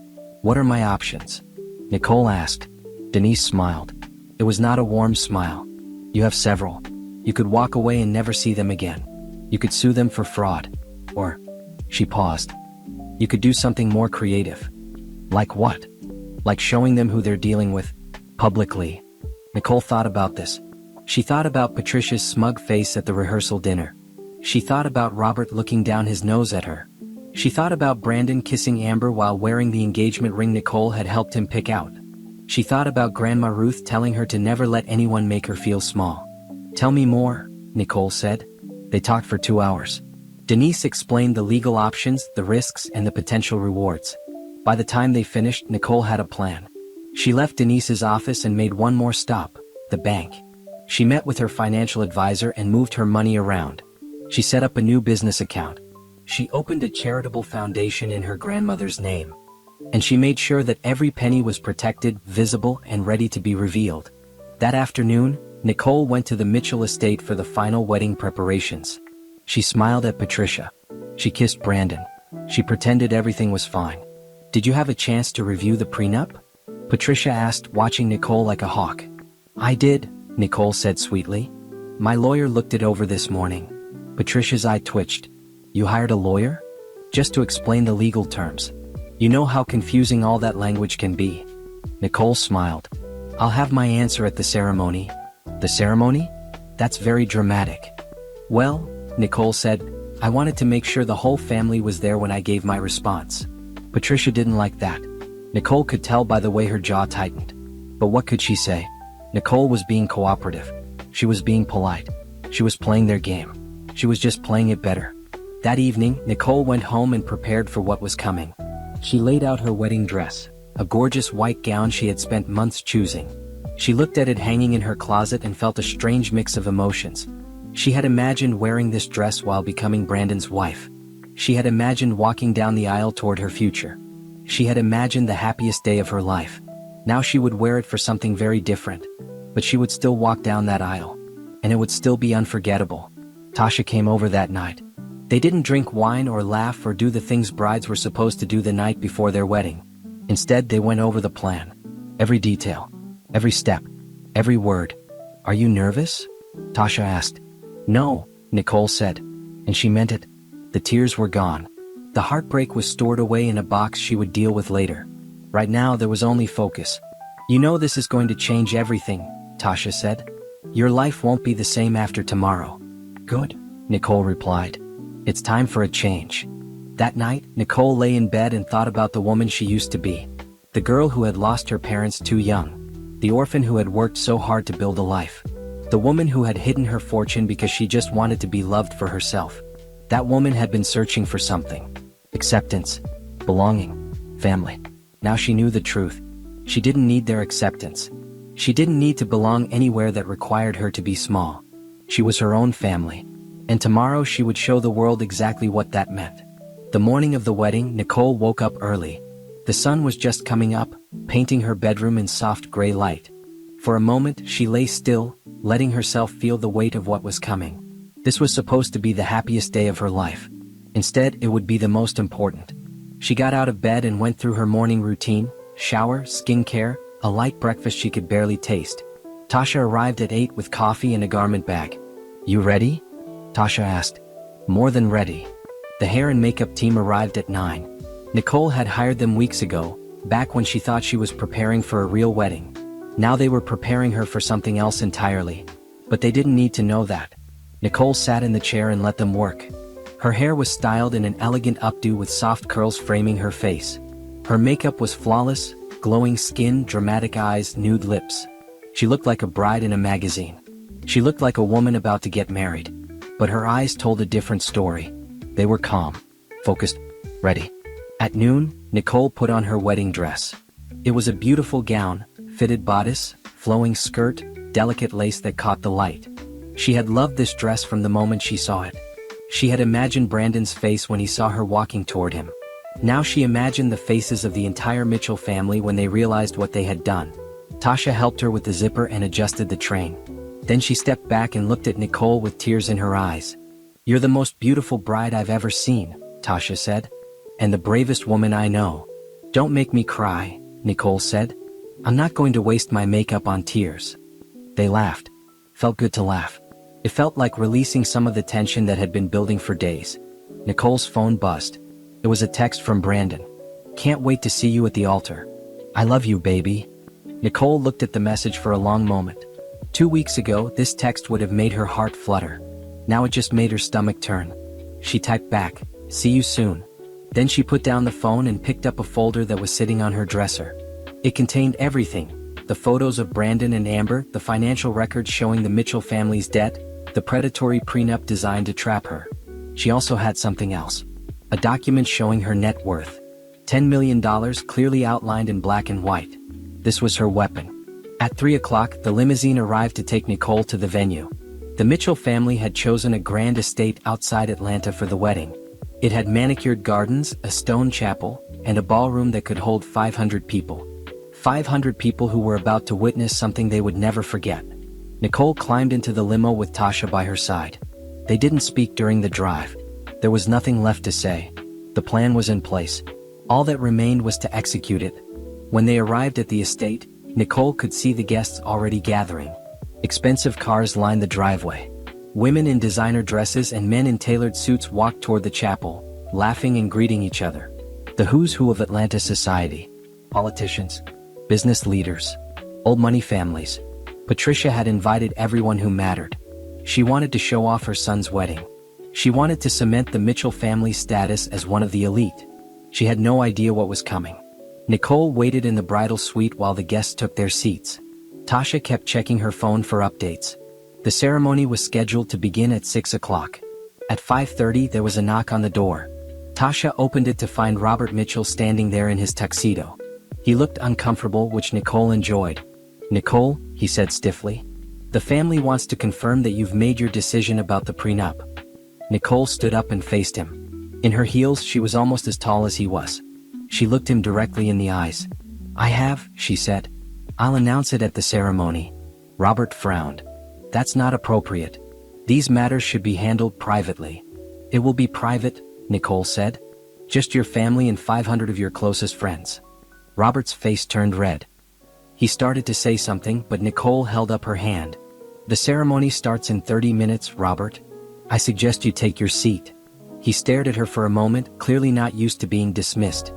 What are my options? Nicole asked. Denise smiled. It was not a warm smile. You have several. You could walk away and never see them again. You could sue them for fraud. Or, she paused. You could do something more creative. Like what? Like showing them who they're dealing with, publicly. Nicole thought about this. She thought about Patricia's smug face at the rehearsal dinner. She thought about Robert looking down his nose at her. She thought about Brandon kissing Amber while wearing the engagement ring Nicole had helped him pick out. She thought about Grandma Ruth telling her to never let anyone make her feel small. Tell me more, Nicole said. They talked for 2 hours. Denise explained the legal options, the risks, and the potential rewards. By the time they finished, Nicole had a plan. She left Denise's office and made one more stop, the bank. She met with her financial advisor and moved her money around. She set up a new business account. She opened a charitable foundation in her grandmother's name. And she made sure that every penny was protected, visible, and ready to be revealed. That afternoon, Nicole went to the Mitchell estate for the final wedding preparations. She smiled at Patricia. She kissed Brandon. She pretended everything was fine. Did you have a chance to review the prenup? Patricia asked, watching Nicole like a hawk. I did, Nicole said sweetly. My lawyer looked it over this morning. Patricia's eye twitched. You hired a lawyer? Just to explain the legal terms. You know how confusing all that language can be. Nicole smiled. I'll have my answer at the ceremony. The ceremony? That's very dramatic. Well, Nicole said, I wanted to make sure the whole family was there when I gave my response. Patricia didn't like that. Nicole could tell by the way her jaw tightened. But what could she say? Nicole was being cooperative. She was being polite. She was playing their game. She was just playing it better. That evening, Nicole went home and prepared for what was coming. She laid out her wedding dress, a gorgeous white gown she had spent months choosing. She looked at it hanging in her closet and felt a strange mix of emotions. She had imagined wearing this dress while becoming Brandon's wife. She had imagined walking down the aisle toward her future. She had imagined the happiest day of her life. Now she would wear it for something very different. But she would still walk down that aisle. And it would still be unforgettable. Tasha came over that night. They didn't drink wine or laugh or do the things brides were supposed to do the night before their wedding. Instead, they went over the plan. Every detail. Every step. Every word. Are you nervous? Tasha asked. No, Nicole said. And she meant it. The tears were gone. The heartbreak was stored away in a box she would deal with later. Right now, there was only focus. You know this is going to change everything, Tasha said. Your life won't be the same after tomorrow. Good, Nicole replied. It's time for a change. That night, Nicole lay in bed and thought about the woman she used to be. The girl who had lost her parents too young. The orphan who had worked so hard to build a life. The woman who had hidden her fortune because she just wanted to be loved for herself. That woman had been searching for something. Acceptance. Belonging. Family. Now she knew the truth. She didn't need their acceptance. She didn't need to belong anywhere that required her to be small. She was her own family. And tomorrow she would show the world exactly what that meant. The morning of the wedding, Nicole woke up early. The sun was just coming up, painting her bedroom in soft gray light. For a moment, she lay still, letting herself feel the weight of what was coming. This was supposed to be the happiest day of her life. Instead, it would be the most important. She got out of bed and went through her morning routine, shower, skincare, a light breakfast she could barely taste. Tasha arrived at 8 with coffee and a garment bag. You ready? Tasha asked. More than ready. The hair and makeup team arrived at 9. Nicole had hired them weeks ago, back when she thought she was preparing for a real wedding. Now they were preparing her for something else entirely. But they didn't need to know that. Nicole sat in the chair and let them work. Her hair was styled in an elegant updo with soft curls framing her face. Her makeup was flawless, glowing skin, dramatic eyes, nude lips. She looked like a bride in a magazine. She looked like a woman about to get married. But her eyes told a different story. They were calm, focused, ready. At noon, Nicole put on her wedding dress. It was a beautiful gown, fitted bodice, flowing skirt, delicate lace that caught the light. She had loved this dress from the moment she saw it. She had imagined Brandon's face when he saw her walking toward him. Now she imagined the faces of the entire Mitchell family when they realized what they had done. Tasha helped her with the zipper and adjusted the train. Then she stepped back and looked at Nicole with tears in her eyes. "You're the most beautiful bride I've ever seen," Tasha said. "And the bravest woman I know." "Don't make me cry," Nicole said. "I'm not going to waste my makeup on tears." They laughed. Felt good to laugh. It felt like releasing some of the tension that had been building for days. Nicole's phone buzzed. It was a text from Brandon. "Can't wait to see you at the altar. I love you, baby." Nicole looked at the message for a long moment. 2 weeks ago, this text would have made her heart flutter. Now it just made her stomach turn. She typed back, "See you soon." Then she put down the phone and picked up a folder that was sitting on her dresser. It contained everything: the photos of Brandon and Amber, the financial records showing the Mitchell family's debt, the predatory prenup designed to trap her. She also had something else. A document showing her net worth. $10 million clearly outlined in black and white. This was her weapon. At 3 o'clock, the limousine arrived to take Nicole to the venue. The Mitchell family had chosen a grand estate outside Atlanta for the wedding. It had manicured gardens, a stone chapel, and a ballroom that could hold 500 people. 500 people who were about to witness something they would never forget. Nicole climbed into the limo with Tasha by her side. They didn't speak during the drive. There was nothing left to say. The plan was in place. All that remained was to execute it. When they arrived at the estate, Nicole could see the guests already gathering. Expensive cars lined the driveway. Women in designer dresses and men in tailored suits walked toward the chapel, laughing and greeting each other. The who's who of Atlanta society. Politicians, business leaders, old money families. Patricia had invited everyone who mattered. She wanted to show off her son's wedding. She wanted to cement the Mitchell family's status as one of the elite. She had no idea what was coming. Nicole waited in the bridal suite while the guests took their seats. Tasha kept checking her phone for updates. The ceremony was scheduled to begin at 6 o'clock. At 5:30 there was a knock on the door. Tasha opened it to find Robert Mitchell standing there in his tuxedo. He looked uncomfortable, which Nicole enjoyed. "Nicole," he said stiffly, "the family wants to confirm that you've made your decision about the prenup." Nicole stood up and faced him. In her heels, she was almost as tall as he was. She looked him directly in the eyes. "I have," she said. "I'll announce it at the ceremony." Robert frowned. "That's not appropriate. These matters should be handled privately." "It will be private," Nicole said. "Just your family and 500 of your closest friends." Robert's face turned red. He started to say something, but Nicole held up her hand. "The ceremony starts in 30 minutes, Robert. I suggest you take your seat." He stared at her for a moment, clearly not used to being dismissed.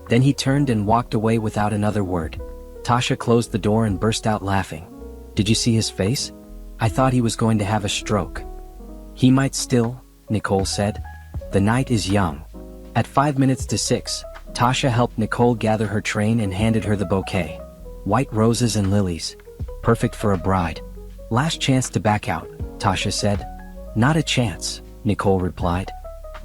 Then he turned and walked away without another word. Tasha closed the door and burst out laughing. "Did you see his face? I thought he was going to have a stroke." "He might still," Nicole said. "The night is young." At 5 minutes to 6, Tasha helped Nicole gather her train and handed her the bouquet. White roses and lilies. Perfect for a bride. "Last chance to back out," Tasha said. "Not a chance," Nicole replied.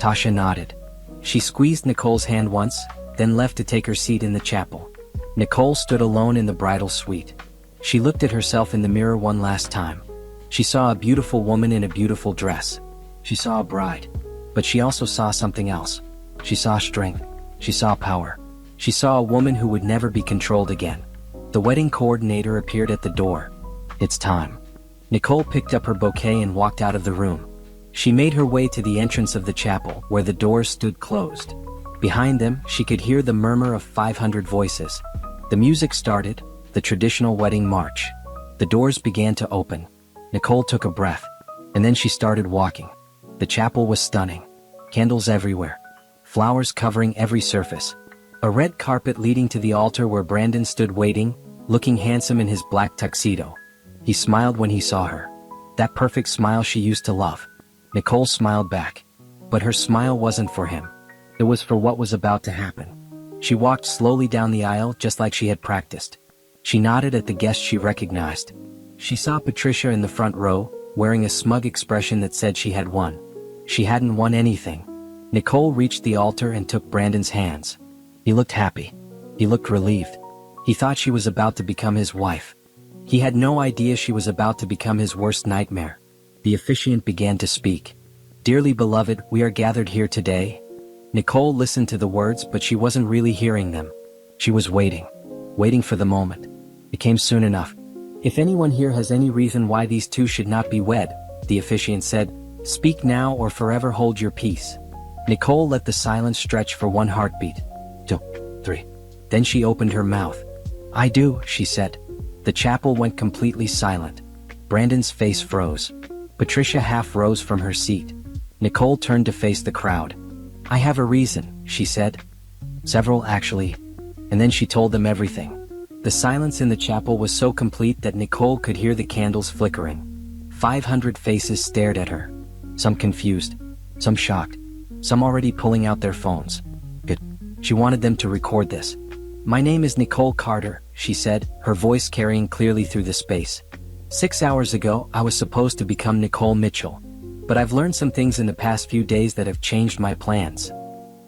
Tasha nodded. She squeezed Nicole's hand once, then left to take her seat in the chapel. Nicole stood alone in the bridal suite. She looked at herself in the mirror one last time. She saw a beautiful woman in a beautiful dress. She saw a bride. But she also saw something else. She saw strength. She saw power. She saw a woman who would never be controlled again. The wedding coordinator appeared at the door. "It's time." Nicole picked up her bouquet and walked out of the room. She made her way to the entrance of the chapel, where the doors stood closed. Behind them, she could hear the murmur of 500 voices. The music started, the traditional wedding march. The doors began to open. Nicole took a breath, and then she started walking. The chapel was stunning. Candles everywhere. Flowers covering every surface. A red carpet leading to the altar where Brandon stood waiting, looking handsome in his black tuxedo. He smiled when he saw her. That perfect smile she used to love. Nicole smiled back. But her smile wasn't for him. It was for what was about to happen. She walked slowly down the aisle just like she had practiced. She nodded at the guests she recognized. She saw Patricia in the front row, wearing a smug expression that said she had won. She hadn't won anything. Nicole reached the altar and took Brandon's hands. He looked happy. He looked relieved. He thought she was about to become his wife. He had no idea she was about to become his worst nightmare. The officiant began to speak. "Dearly beloved, we are gathered here today." Nicole listened to the words, but she wasn't really hearing them. She was waiting for the moment. It came soon enough. "If anyone here has any reason why these two should not be wed," the officiant said, "speak now or forever hold your peace." Nicole let the silence stretch for one heartbeat. 2, 3. Then she opened her mouth. "I do," she said. The chapel went completely silent. Brandon's face froze. Patricia half rose from her seat. Nicole turned to face the crowd. "I have a reason," she said. "Several, actually." And then she told them everything. The silence in the chapel was so complete that Nicole could hear the candles flickering. 500 faces stared at her. Some confused, some shocked, some already pulling out their phones. Good. She wanted them to record this. "My name is Nicole Carter," she said, her voice carrying clearly through the space. 6 hours ago, I was supposed to become Nicole Mitchell. But I've learned some things in the past few days that have changed my plans."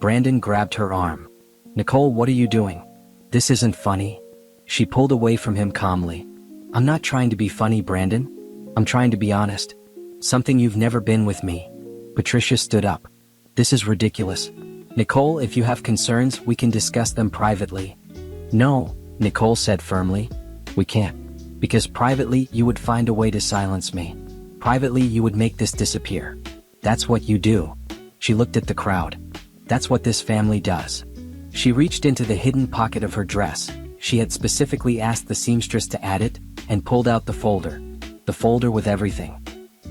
Brandon grabbed her arm. "Nicole, what are you doing? This isn't funny." She pulled away from him calmly. "I'm not trying to be funny, Brandon. I'm trying to be honest. Something you've never been with me." Patricia stood up. "This is ridiculous. Nicole, if you have concerns, we can discuss them privately." "No," Nicole said firmly. "We can't. Because privately, you would find a way to silence me. Privately, you would make this disappear. That's what you do." She looked at the crowd. "That's what this family does." She reached into the hidden pocket of her dress. She had specifically asked the seamstress to add it, and pulled out the folder. The folder with everything.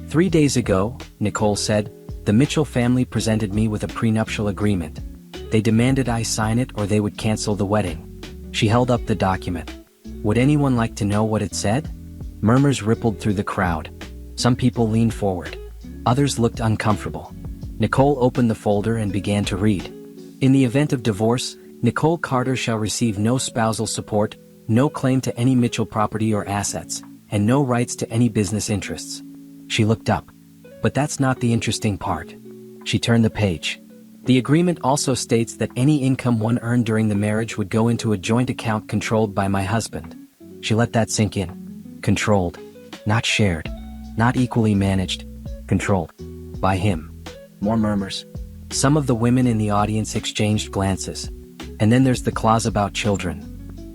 3 days ago, Nicole said, the Mitchell family presented me with a prenuptial agreement. They demanded I sign it or they would cancel the wedding. She held up the document. Would anyone like to know what it said? Murmurs rippled through the crowd. Some people leaned forward. Others looked uncomfortable. Nicole opened the folder and began to read. "In the event of divorce, Nicole Carter shall receive no spousal support, no claim to any Mitchell property or assets, and no rights to any business interests." She looked up. But that's not the interesting part. She turned the page. "The agreement also states that any income one earned during the marriage would go into a joint account controlled by my husband." She let that sink in. Controlled. Not shared. Not equally managed. Controlled. By him. More murmurs. Some of the women in the audience exchanged glances. "And then there's the clause about children."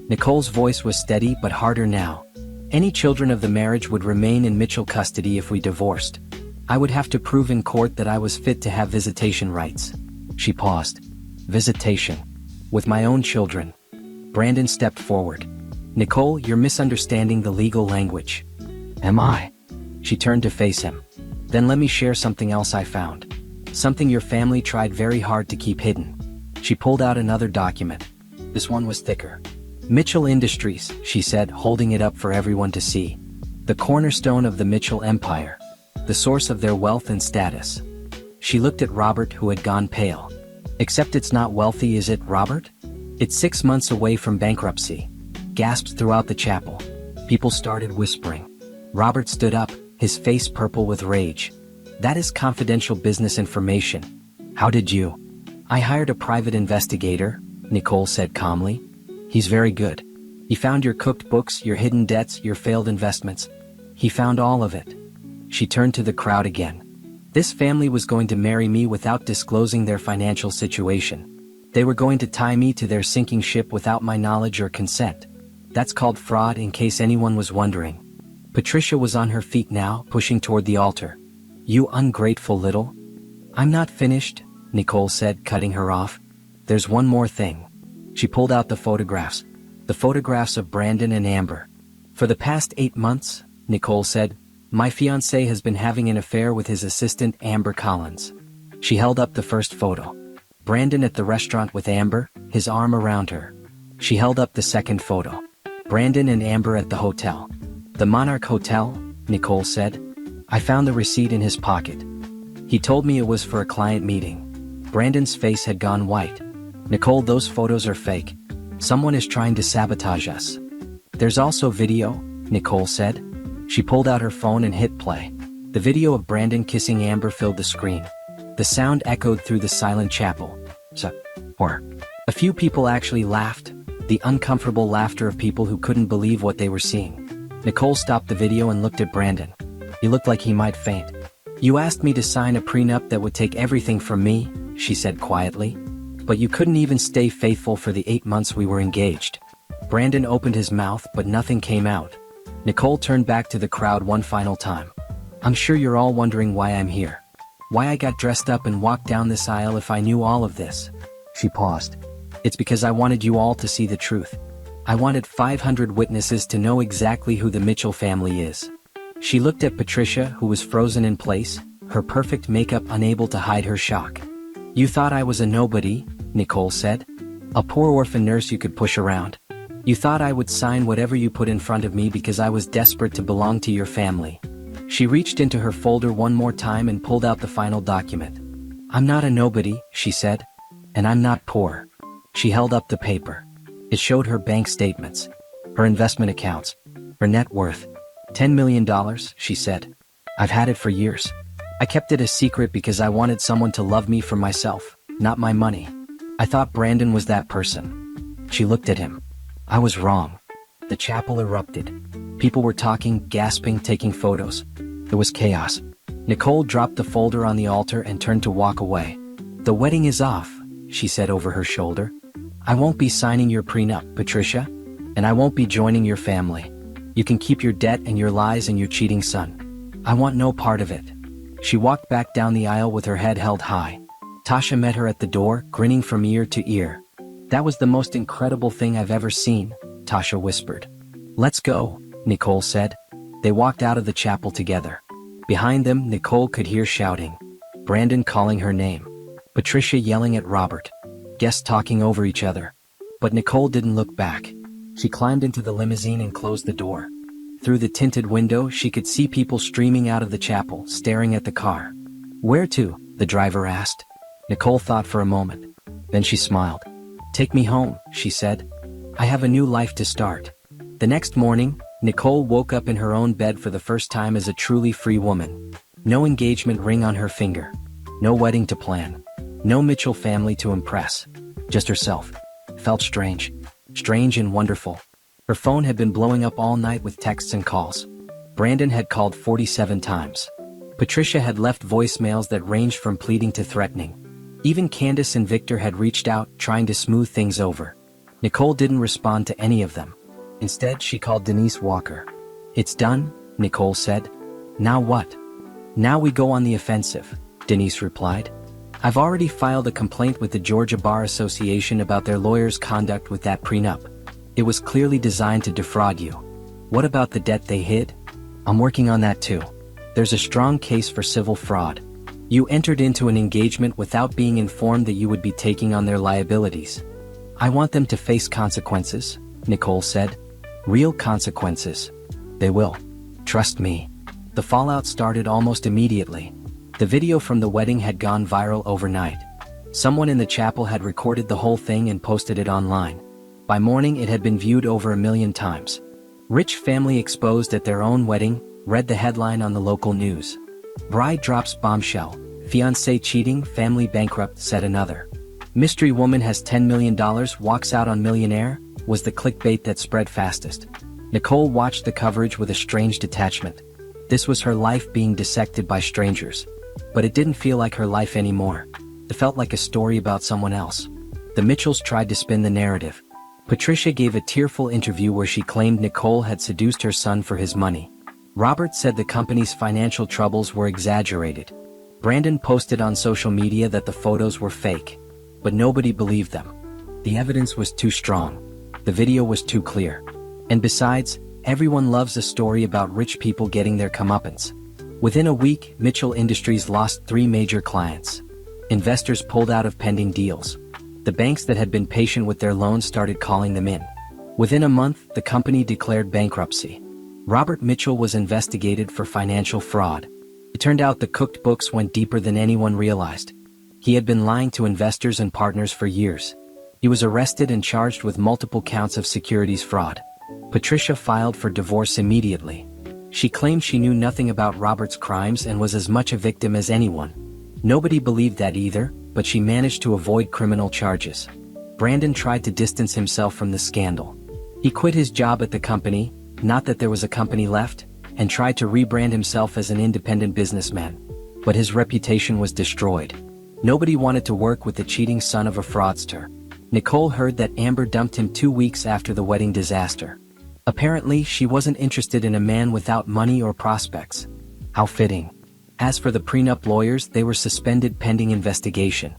Nicole's voice was steady but harder now. "Any children of the marriage would remain in Mitchell custody if we divorced. I would have to prove in court that I was fit to have visitation rights." She paused. "Visitation. With my own children." Brandon stepped forward. "Nicole, you're misunderstanding the legal language." "Am I?" She turned to face him. "Then let me share something else I found. Something your family tried very hard to keep hidden." She pulled out another document. This one was thicker. "Mitchell Industries," she said, holding it up for everyone to see. "The cornerstone of the Mitchell empire. The source of their wealth and status." She looked at Robert, who had gone pale. "Except it's not wealthy, is it, Robert? It's 6 months away from bankruptcy." Gasps throughout the chapel. People started whispering. Robert stood up, his face purple with rage. "That is confidential business information. How did you?" "I hired a private investigator," Nicole said calmly. "He's very good. He found your cooked books, your hidden debts, your failed investments. He found all of it." She turned to the crowd again. "This family was going to marry me without disclosing their financial situation. They were going to tie me to their sinking ship without my knowledge or consent. That's called fraud, in case anyone was wondering." Patricia was on her feet now, pushing toward the altar. "You ungrateful little—" "I'm not finished," Nicole said, cutting her off. "There's one more thing." She pulled out the photographs. The photographs of Brandon and Amber. "For the past 8 months," Nicole said, "my fiancé has been having an affair with his assistant, Amber Collins." She held up the first photo. Brandon at the restaurant with Amber, his arm around her. She held up the second photo. Brandon and Amber at the hotel. "The Monarch Hotel," Nicole said. "I found the receipt in his pocket. He told me it was for a client meeting." Brandon's face had gone white. "Nicole, those photos are fake. Someone is trying to sabotage us." "There's also video," Nicole said. She pulled out her phone and hit play. The video of Brandon kissing Amber filled the screen. The sound echoed through the silent chapel. Or a few people actually laughed, the uncomfortable laughter of people who couldn't believe what they were seeing. Nicole stopped the video and looked at Brandon. He looked like he might faint. "You asked me to sign a prenup that would take everything from me," she said quietly. "But you couldn't even stay faithful for the 8 months we were engaged." Brandon opened his mouth but nothing came out. Nicole turned back to the crowd one final time. "I'm sure you're all wondering why I'm here. Why I got dressed up and walked down this aisle if I knew all of this." She paused. "It's because I wanted you all to see the truth. I wanted 500 witnesses to know exactly who the Mitchell family is." She looked at Patricia, who was frozen in place, her perfect makeup unable to hide her shock. "You thought I was a nobody," Nicole said. "A poor orphan nurse you could push around. You thought I would sign whatever you put in front of me because I was desperate to belong to your family." She reached into her folder one more time and pulled out the final document. "I'm not a nobody," she said. "And I'm not poor." She held up the paper. It showed her bank statements, her investment accounts, her net worth. $10 million, she said. "I've had it for years. I kept it a secret because I wanted someone to love me for myself, not my money. I thought Brandon was that person." She looked at him. "I was wrong." The chapel erupted. People were talking, gasping, taking photos. There was chaos. Nicole dropped the folder on the altar and turned to walk away. "The wedding is off," she said over her shoulder. "I won't be signing your prenup, Patricia. And I won't be joining your family. You can keep your debt and your lies and your cheating son. I want no part of it." She walked back down the aisle with her head held high. Tasha met her at the door, grinning from ear to ear. "That was the most incredible thing I've ever seen," Tasha whispered. "Let's go," Nicole said. They walked out of the chapel together. Behind them, Nicole could hear shouting. Brandon calling her name. Patricia yelling at Robert. Guests talking over each other. But Nicole didn't look back. She climbed into the limousine and closed the door. Through the tinted window, she could see people streaming out of the chapel, staring at the car. "Where to?" the driver asked. Nicole thought for a moment. Then she smiled. "Take me home," she said. "I have a new life to start." The next morning, Nicole woke up in her own bed for the first time as a truly free woman. No engagement ring on her finger. No wedding to plan. No Mitchell family to impress. Just herself. Felt strange. Strange and wonderful. Her phone had been blowing up all night with texts and calls. Brandon had called 47 times. Patricia had left voicemails that ranged from pleading to threatening. Even Candace and Victor had reached out, trying to smooth things over. Nicole didn't respond to any of them. Instead, she called Denise Walker. "It's done," Nicole said. "Now what?" "Now we go on the offensive," Denise replied. "I've already filed a complaint with the Georgia Bar Association about their lawyer's conduct with that prenup. It was clearly designed to defraud you. What about the debt they hid? I'm working on that too. There's a strong case for civil fraud. You entered into an engagement without being informed that you would be taking on their liabilities. I want them to face consequences," Nicole said. "Real consequences. They will. Trust me." The fallout started almost immediately. The video from the wedding had gone viral overnight. Someone in the chapel had recorded the whole thing and posted it online. By morning it had been viewed over 1 million times. "Rich family exposed at their own wedding," read the headline on the local news. "Bride drops bombshell, fiancé cheating, family bankrupt," said another. "Mystery woman has $10 million, walks out on millionaire," was the clickbait that spread fastest. Nicole watched the coverage with a strange detachment. This was her life being dissected by strangers. But it didn't feel like her life anymore. It felt like a story about someone else. The Mitchells tried to spin the narrative. Patricia gave a tearful interview where she claimed Nicole had seduced her son for his money. Robert said the company's financial troubles were exaggerated. Brandon posted on social media that the photos were fake. But nobody believed them. The evidence was too strong. The video was too clear. And besides, everyone loves a story about rich people getting their comeuppance. Within a week, Mitchell Industries lost 3 major clients. Investors pulled out of pending deals. The banks that had been patient with their loans started calling them in. Within a month, the company declared bankruptcy. Robert Mitchell was investigated for financial fraud. It turned out the cooked books went deeper than anyone realized. He had been lying to investors and partners for years. He was arrested and charged with multiple counts of securities fraud. Patricia filed for divorce immediately. She claimed she knew nothing about Robert's crimes and was as much a victim as anyone. Nobody believed that either, but she managed to avoid criminal charges. Brandon tried to distance himself from the scandal. He quit his job at the company, not that there was a company left, and tried to rebrand himself as an independent businessman. But his reputation was destroyed. Nobody wanted to work with the cheating son of a fraudster. Nicole heard that Amber dumped him 2 weeks after the wedding disaster. Apparently, she wasn't interested in a man without money or prospects. How fitting. As for the prenup lawyers, they were suspended pending investigation.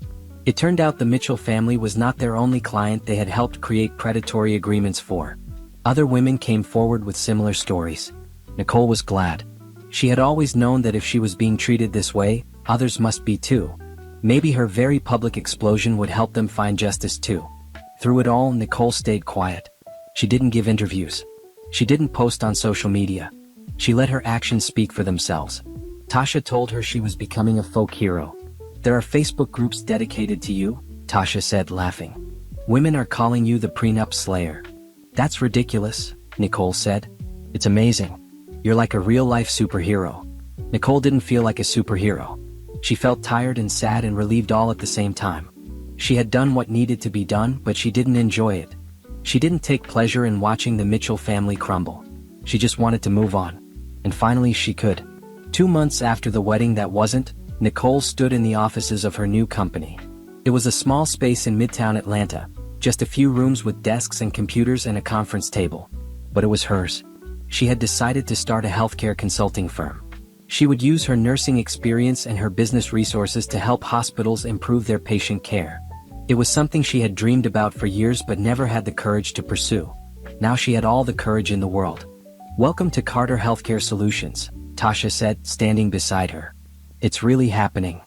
It turned out the Mitchell family was not their only client they had helped create predatory agreements for. Other women came forward with similar stories. Nicole was glad. She had always known that if she was being treated this way, others must be too. Maybe her very public explosion would help them find justice too. Through it all, Nicole stayed quiet. She didn't give interviews. She didn't post on social media. She let her actions speak for themselves. Tasha told her she was becoming a folk hero. "There are Facebook groups dedicated to you," Tasha said, laughing. "Women are calling you the prenup slayer." "That's ridiculous," Nicole said. "It's amazing. You're like a real-life superhero." Nicole didn't feel like a superhero. She felt tired and sad and relieved all at the same time. She had done what needed to be done, but she didn't enjoy it. She didn't take pleasure in watching the Mitchell family crumble. She just wanted to move on. And finally she could. 2 months after the wedding that wasn't, Nicole stood in the offices of her new company. It was a small space in Midtown Atlanta, just a few rooms with desks and computers and a conference table. But it was hers. She had decided to start a healthcare consulting firm. She would use her nursing experience and her business resources to help hospitals improve their patient care. It was something she had dreamed about for years but never had the courage to pursue. Now she had all the courage in the world. "Welcome to Carter Healthcare Solutions," Tasha said, standing beside her. "It's really happening."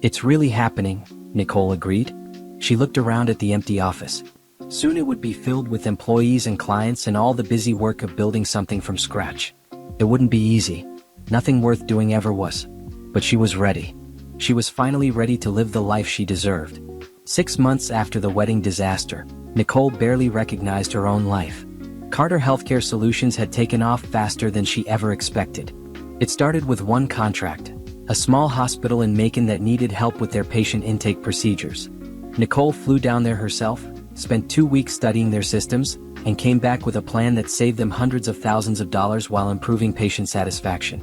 "It's really happening," Nicole agreed. She looked around at the empty office. Soon it would be filled with employees and clients and all the busy work of building something from scratch. It wouldn't be easy. Nothing worth doing ever was. But she was ready. She was finally ready to live the life she deserved. 6 months after the wedding disaster, Nicole barely recognized her own life. Carter Healthcare Solutions had taken off faster than she ever expected. It started with one contract, a small hospital in Macon that needed help with their patient intake procedures. Nicole flew down there herself, spent 2 weeks studying their systems, and came back with a plan that saved them hundreds of thousands of dollars while improving patient satisfaction.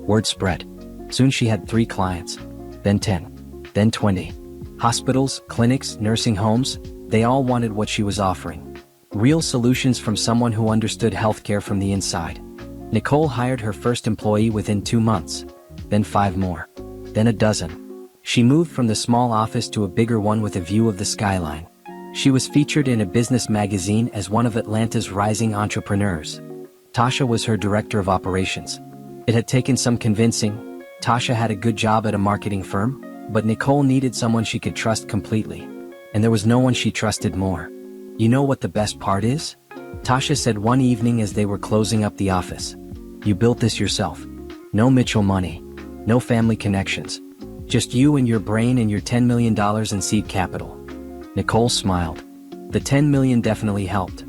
Word spread. Soon she had 3 clients, then 10, then 20. Hospitals, clinics, nursing homes, they all wanted what she was offering. Real solutions from someone who understood healthcare from the inside. Nicole hired her first employee within 2 months, then 5 more, then a dozen. She moved from the small office to a bigger one with a view of the skyline. She was featured in a business magazine as one of Atlanta's rising entrepreneurs. Tasha was her director of operations. It had taken some convincing. Tasha had a good job at a marketing firm, but Nicole needed someone she could trust completely. And there was no one she trusted more. "You know what the best part is?" Tasha said one evening as they were closing up the office. "You built this yourself. No Mitchell money. No family connections. Just you and your brain and your $10 million in seed capital." Nicole smiled. The $10 million definitely helped.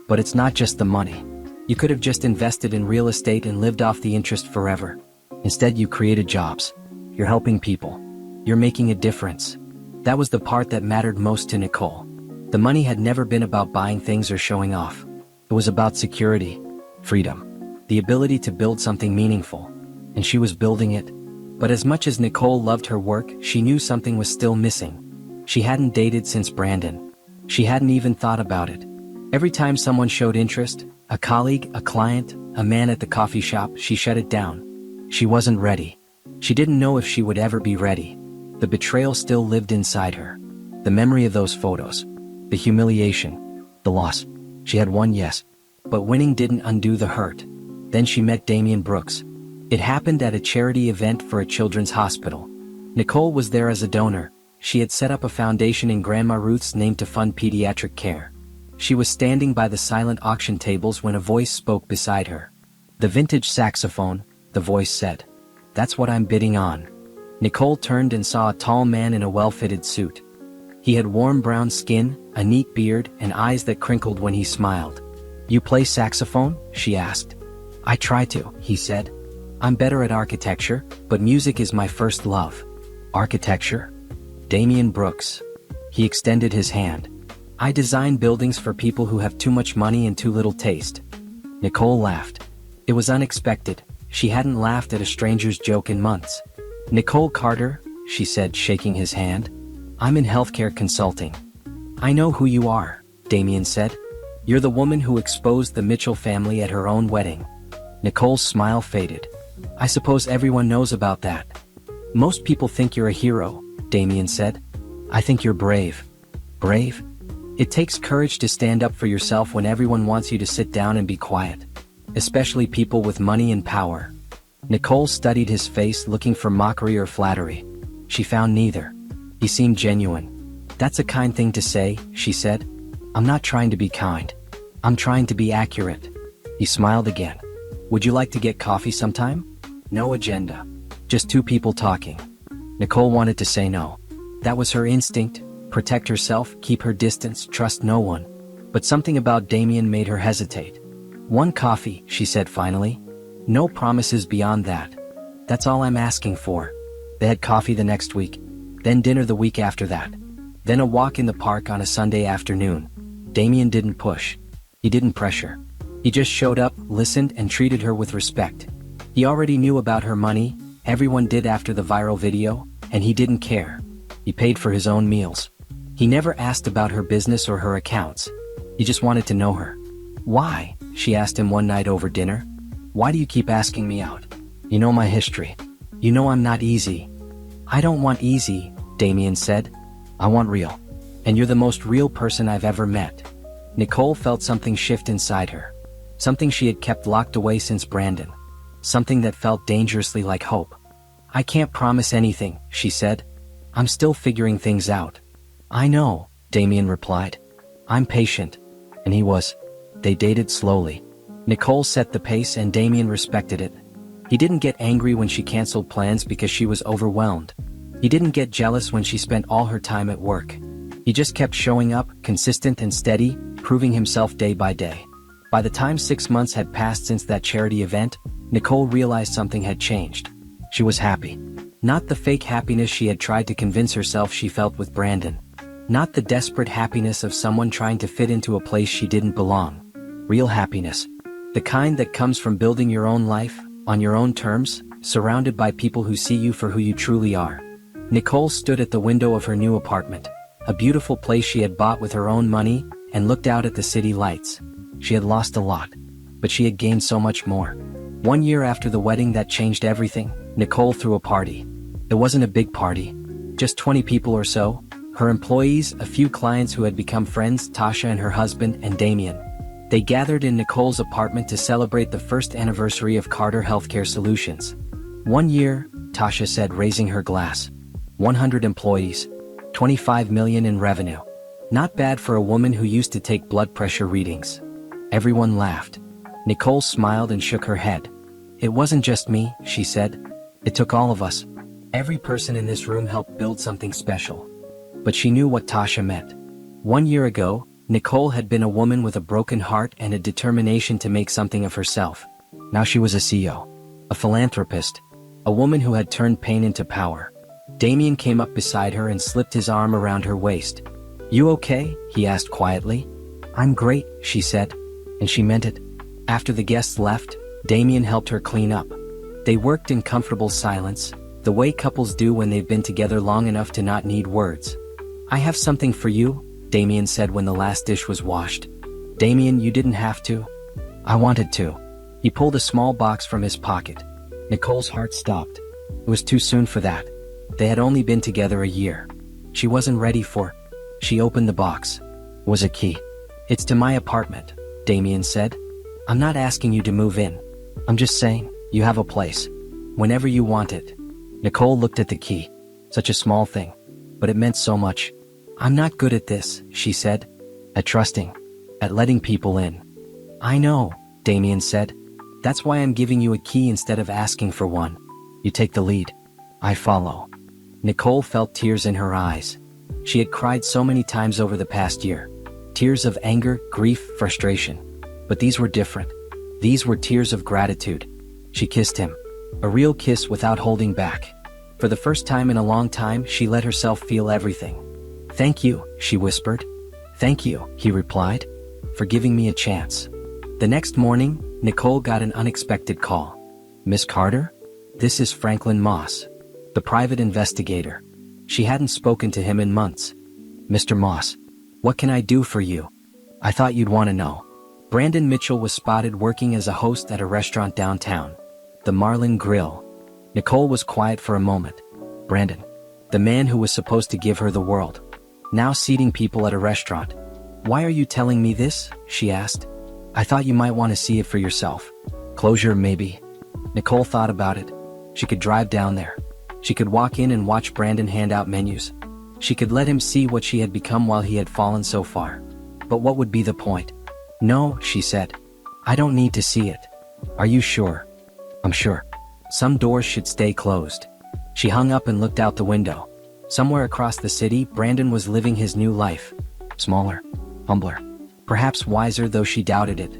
But it's not just the money. You could have just invested in real estate and lived off the interest forever. Instead, you created jobs. You're helping people. You're making a difference. That was the part that mattered most to Nicole. The money had never been about buying things or showing off. It was about security, freedom, the ability to build something meaningful. And she was building it. But as much as Nicole loved her work, she knew something was still missing. She hadn't dated since Brandon. She hadn't even thought about it. Every time someone showed interest, a colleague, a client, a man at the coffee shop, she shut it down. She wasn't ready. She didn't know if she would ever be ready. The betrayal still lived inside her. The memory of those photos. The humiliation. The loss. She had won, yes. But winning didn't undo the hurt. Then she met Damian Brooks. It happened at a charity event for a children's hospital. Nicole was there as a donor. She had set up a foundation in Grandma Ruth's name to fund pediatric care. She was standing by the silent auction tables when a voice spoke beside her. "The vintage saxophone," the voice said. "That's what I'm bidding on." Nicole turned and saw a tall man in a well-fitted suit. He had warm brown skin, a neat beard, and eyes that crinkled when he smiled. "You play saxophone?" she asked. I try to, he said. I'm better at architecture, but music is my first love. Architecture? Damian Brooks. He extended his hand. I design buildings for people who have too much money and too little taste. Nicole laughed. It was unexpected. She hadn't laughed at a stranger's joke in months. Nicole Carter, she said, shaking his hand. I'm in healthcare consulting. I know who you are, Damian said. You're the woman who exposed the Mitchell family at her own wedding. Nicole's smile faded. I suppose everyone knows about that. Most people think you're a hero, Damian said. I think you're brave. Brave? It takes courage to stand up for yourself when everyone wants you to sit down and be quiet. Especially people with money and power. Nicole studied his face, looking for mockery or flattery. She found neither. He seemed genuine. That's a kind thing to say, she said. I'm not trying to be kind. I'm trying to be accurate. He smiled again. Would you like to get coffee sometime? No agenda. Just two people talking. Nicole wanted to say no. That was her instinct. Protect herself, keep her distance, trust no one. But something about Damian made her hesitate. One coffee, she said finally. No promises beyond that. That's all I'm asking for. They had coffee the next week. Then dinner the week after that. Then a walk in the park on a Sunday afternoon. Damian didn't push. He didn't pressure. He just showed up, listened, and treated her with respect. He already knew about her money, everyone did after the viral video, and he didn't care. He paid for his own meals. He never asked about her business or her accounts. He just wanted to know her. Why? She asked him one night over dinner. Why do you keep asking me out? You know my history. You know I'm not easy. I don't want easy, Damian said. I want real. And you're the most real person I've ever met. Nicole felt something shift inside her. Something she had kept locked away since Brandon. Something that felt dangerously like hope. I can't promise anything, she said. I'm still figuring things out. I know, Damian replied. I'm patient. And he was. They dated slowly. Nicole set the pace and Damian respected it. He didn't get angry when she canceled plans because she was overwhelmed. He didn't get jealous when she spent all her time at work. He just kept showing up, consistent and steady, proving himself day by day. By the time 6 months had passed since that charity event, Nicole realized something had changed. She was happy. Not the fake happiness she had tried to convince herself she felt with Brandon. Not the desperate happiness of someone trying to fit into a place she didn't belong. Real happiness. The kind that comes from building your own life, on your own terms, surrounded by people who see you for who you truly are. Nicole stood at the window of her new apartment, a beautiful place she had bought with her own money, and looked out at the city lights. She had lost a lot, but she had gained so much more. 1 year after the wedding that changed everything, Nicole threw a party. It wasn't a big party. Just 20 people or so, her employees, a few clients who had become friends, Tasha and her husband, and Damian. They gathered in Nicole's apartment to celebrate the first anniversary of Carter Healthcare Solutions. 1 year, Tasha said, raising her glass. 100 employees. 25 million in revenue. Not bad for a woman who used to take blood pressure readings. Everyone laughed. Nicole smiled and shook her head. It wasn't just me, she said. It took all of us. Every person in this room helped build something special. But she knew what Tasha meant. 1 year ago, Nicole had been a woman with a broken heart and a determination to make something of herself. Now she was a CEO, a philanthropist, a woman who had turned pain into power. Damian came up beside her and slipped his arm around her waist. You okay? He asked quietly. I'm great, she said. And she meant it. After the guests left, Damian helped her clean up. They worked in comfortable silence, the way couples do when they've been together long enough to not need words. I have something for you, Damian said when the last dish was washed. Damian, you didn't have to. I wanted to. He pulled a small box from his pocket. Nicole's heart stopped. It was too soon for that. They had only been together a year. She wasn't ready for. She opened the box. It was a key. It's to my apartment, Damian said. I'm not asking you to move in. I'm just saying, you have a place. Whenever you want it. Nicole looked at the key. Such a small thing. But it meant so much. I'm not good at this, she said. At trusting. At letting people in. I know, Damian said. That's why I'm giving you a key instead of asking for one. You take the lead. I follow. Nicole felt tears in her eyes. She had cried so many times over the past year. Tears of anger, grief, frustration. But these were different. These were tears of gratitude. She kissed him. A real kiss without holding back. For the first time in a long time, she let herself feel everything. "Thank you," she whispered. "Thank you," he replied, "for giving me a chance." The next morning, Nicole got an unexpected call. "Miss Carter? This is Franklin Moss, the private investigator." She hadn't spoken to him in months. "Mr. Moss, what can I do for you? I thought you'd want to know." Brandon Mitchell was spotted working as a host at a restaurant downtown, the Marlin Grill. Nicole was quiet for a moment. Brandon, the man who was supposed to give her the world, now seating people at a restaurant. "Why are you telling me this?" she asked. "I thought you might want to see it for yourself." Closure, maybe. Nicole thought about it. She could drive down there. She could walk in and watch Brandon hand out menus. She could let him see what she had become while he had fallen so far. But what would be the point? "No," she said. "I don't need to see it." "Are you sure?" "I'm sure. Some doors should stay closed." She hung up and looked out the window. Somewhere across the city, Brandon was living his new life. Smaller, humbler, perhaps wiser, though she doubted it.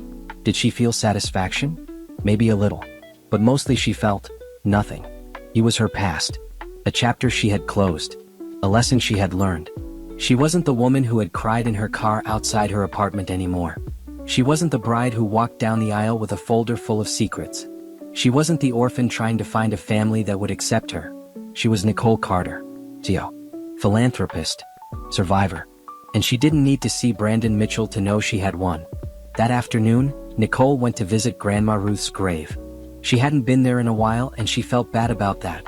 Did she feel satisfaction? Maybe a little. But mostly she felt nothing. He was her past. A chapter she had closed. A lesson she had learned. She wasn't the woman who had cried in her car outside her apartment anymore. She wasn't the bride who walked down the aisle with a folder full of secrets. She wasn't the orphan trying to find a family that would accept her. She was Nicole Carter. Theo. Philanthropist. Survivor. And she didn't need to see Brandon Mitchell to know she had won. That afternoon, Nicole went to visit Grandma Ruth's grave. She hadn't been there in a while and she felt bad about that.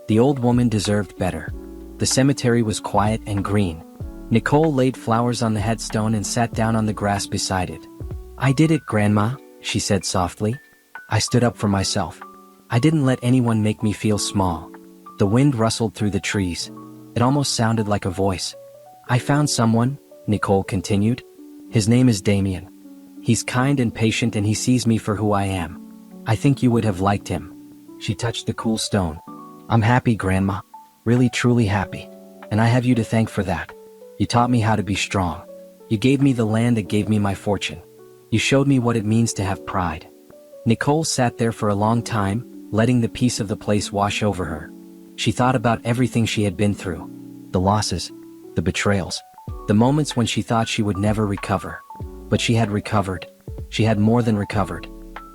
The old woman deserved better. The cemetery was quiet and green. Nicole laid flowers on the headstone and sat down on the grass beside it. "I did it, Grandma," she said softly. "I stood up for myself. I didn't let anyone make me feel small." The wind rustled through the trees. It almost sounded like a voice. "I found someone," Nicole continued. "His name is Damien. He's kind and patient and he sees me for who I am. I think you would have liked him." She touched the cool stone. "I'm happy, Grandma. Really truly happy. And I have you to thank for that. You taught me how to be strong. You gave me the land that gave me my fortune. You showed me what it means to have pride." Nicole sat there for a long time, letting the peace of the place wash over her. She thought about everything she had been through. The losses, the betrayals, the moments when she thought she would never recover. But she had recovered. She had more than recovered.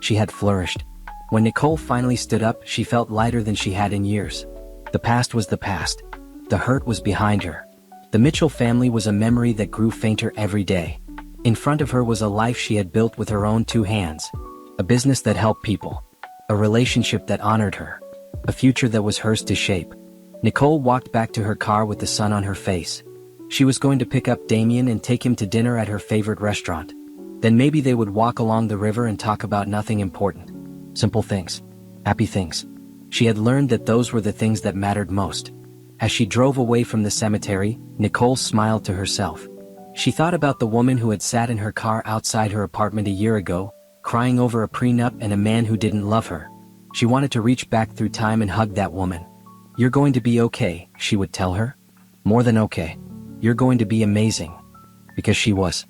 She had flourished. When Nicole finally stood up, she felt lighter than she had in years. The past was the past. The hurt was behind her. The Mitchell family was a memory that grew fainter every day. In front of her was a life she had built with her own 2 hands. A business that helped people. A relationship that honored her. A future that was hers to shape. Nicole walked back to her car with the sun on her face. She was going to pick up Damien and take him to dinner at her favorite restaurant. Then maybe they would walk along the river and talk about nothing important. Simple things. Happy things. She had learned that those were the things that mattered most. As she drove away from the cemetery, Nicole smiled to herself. She thought about the woman who had sat in her car outside her apartment a year ago, crying over a prenup and a man who didn't love her. She wanted to reach back through time and hug that woman. "You're going to be okay," she would tell her. "More than okay. You're going to be amazing." Because she was.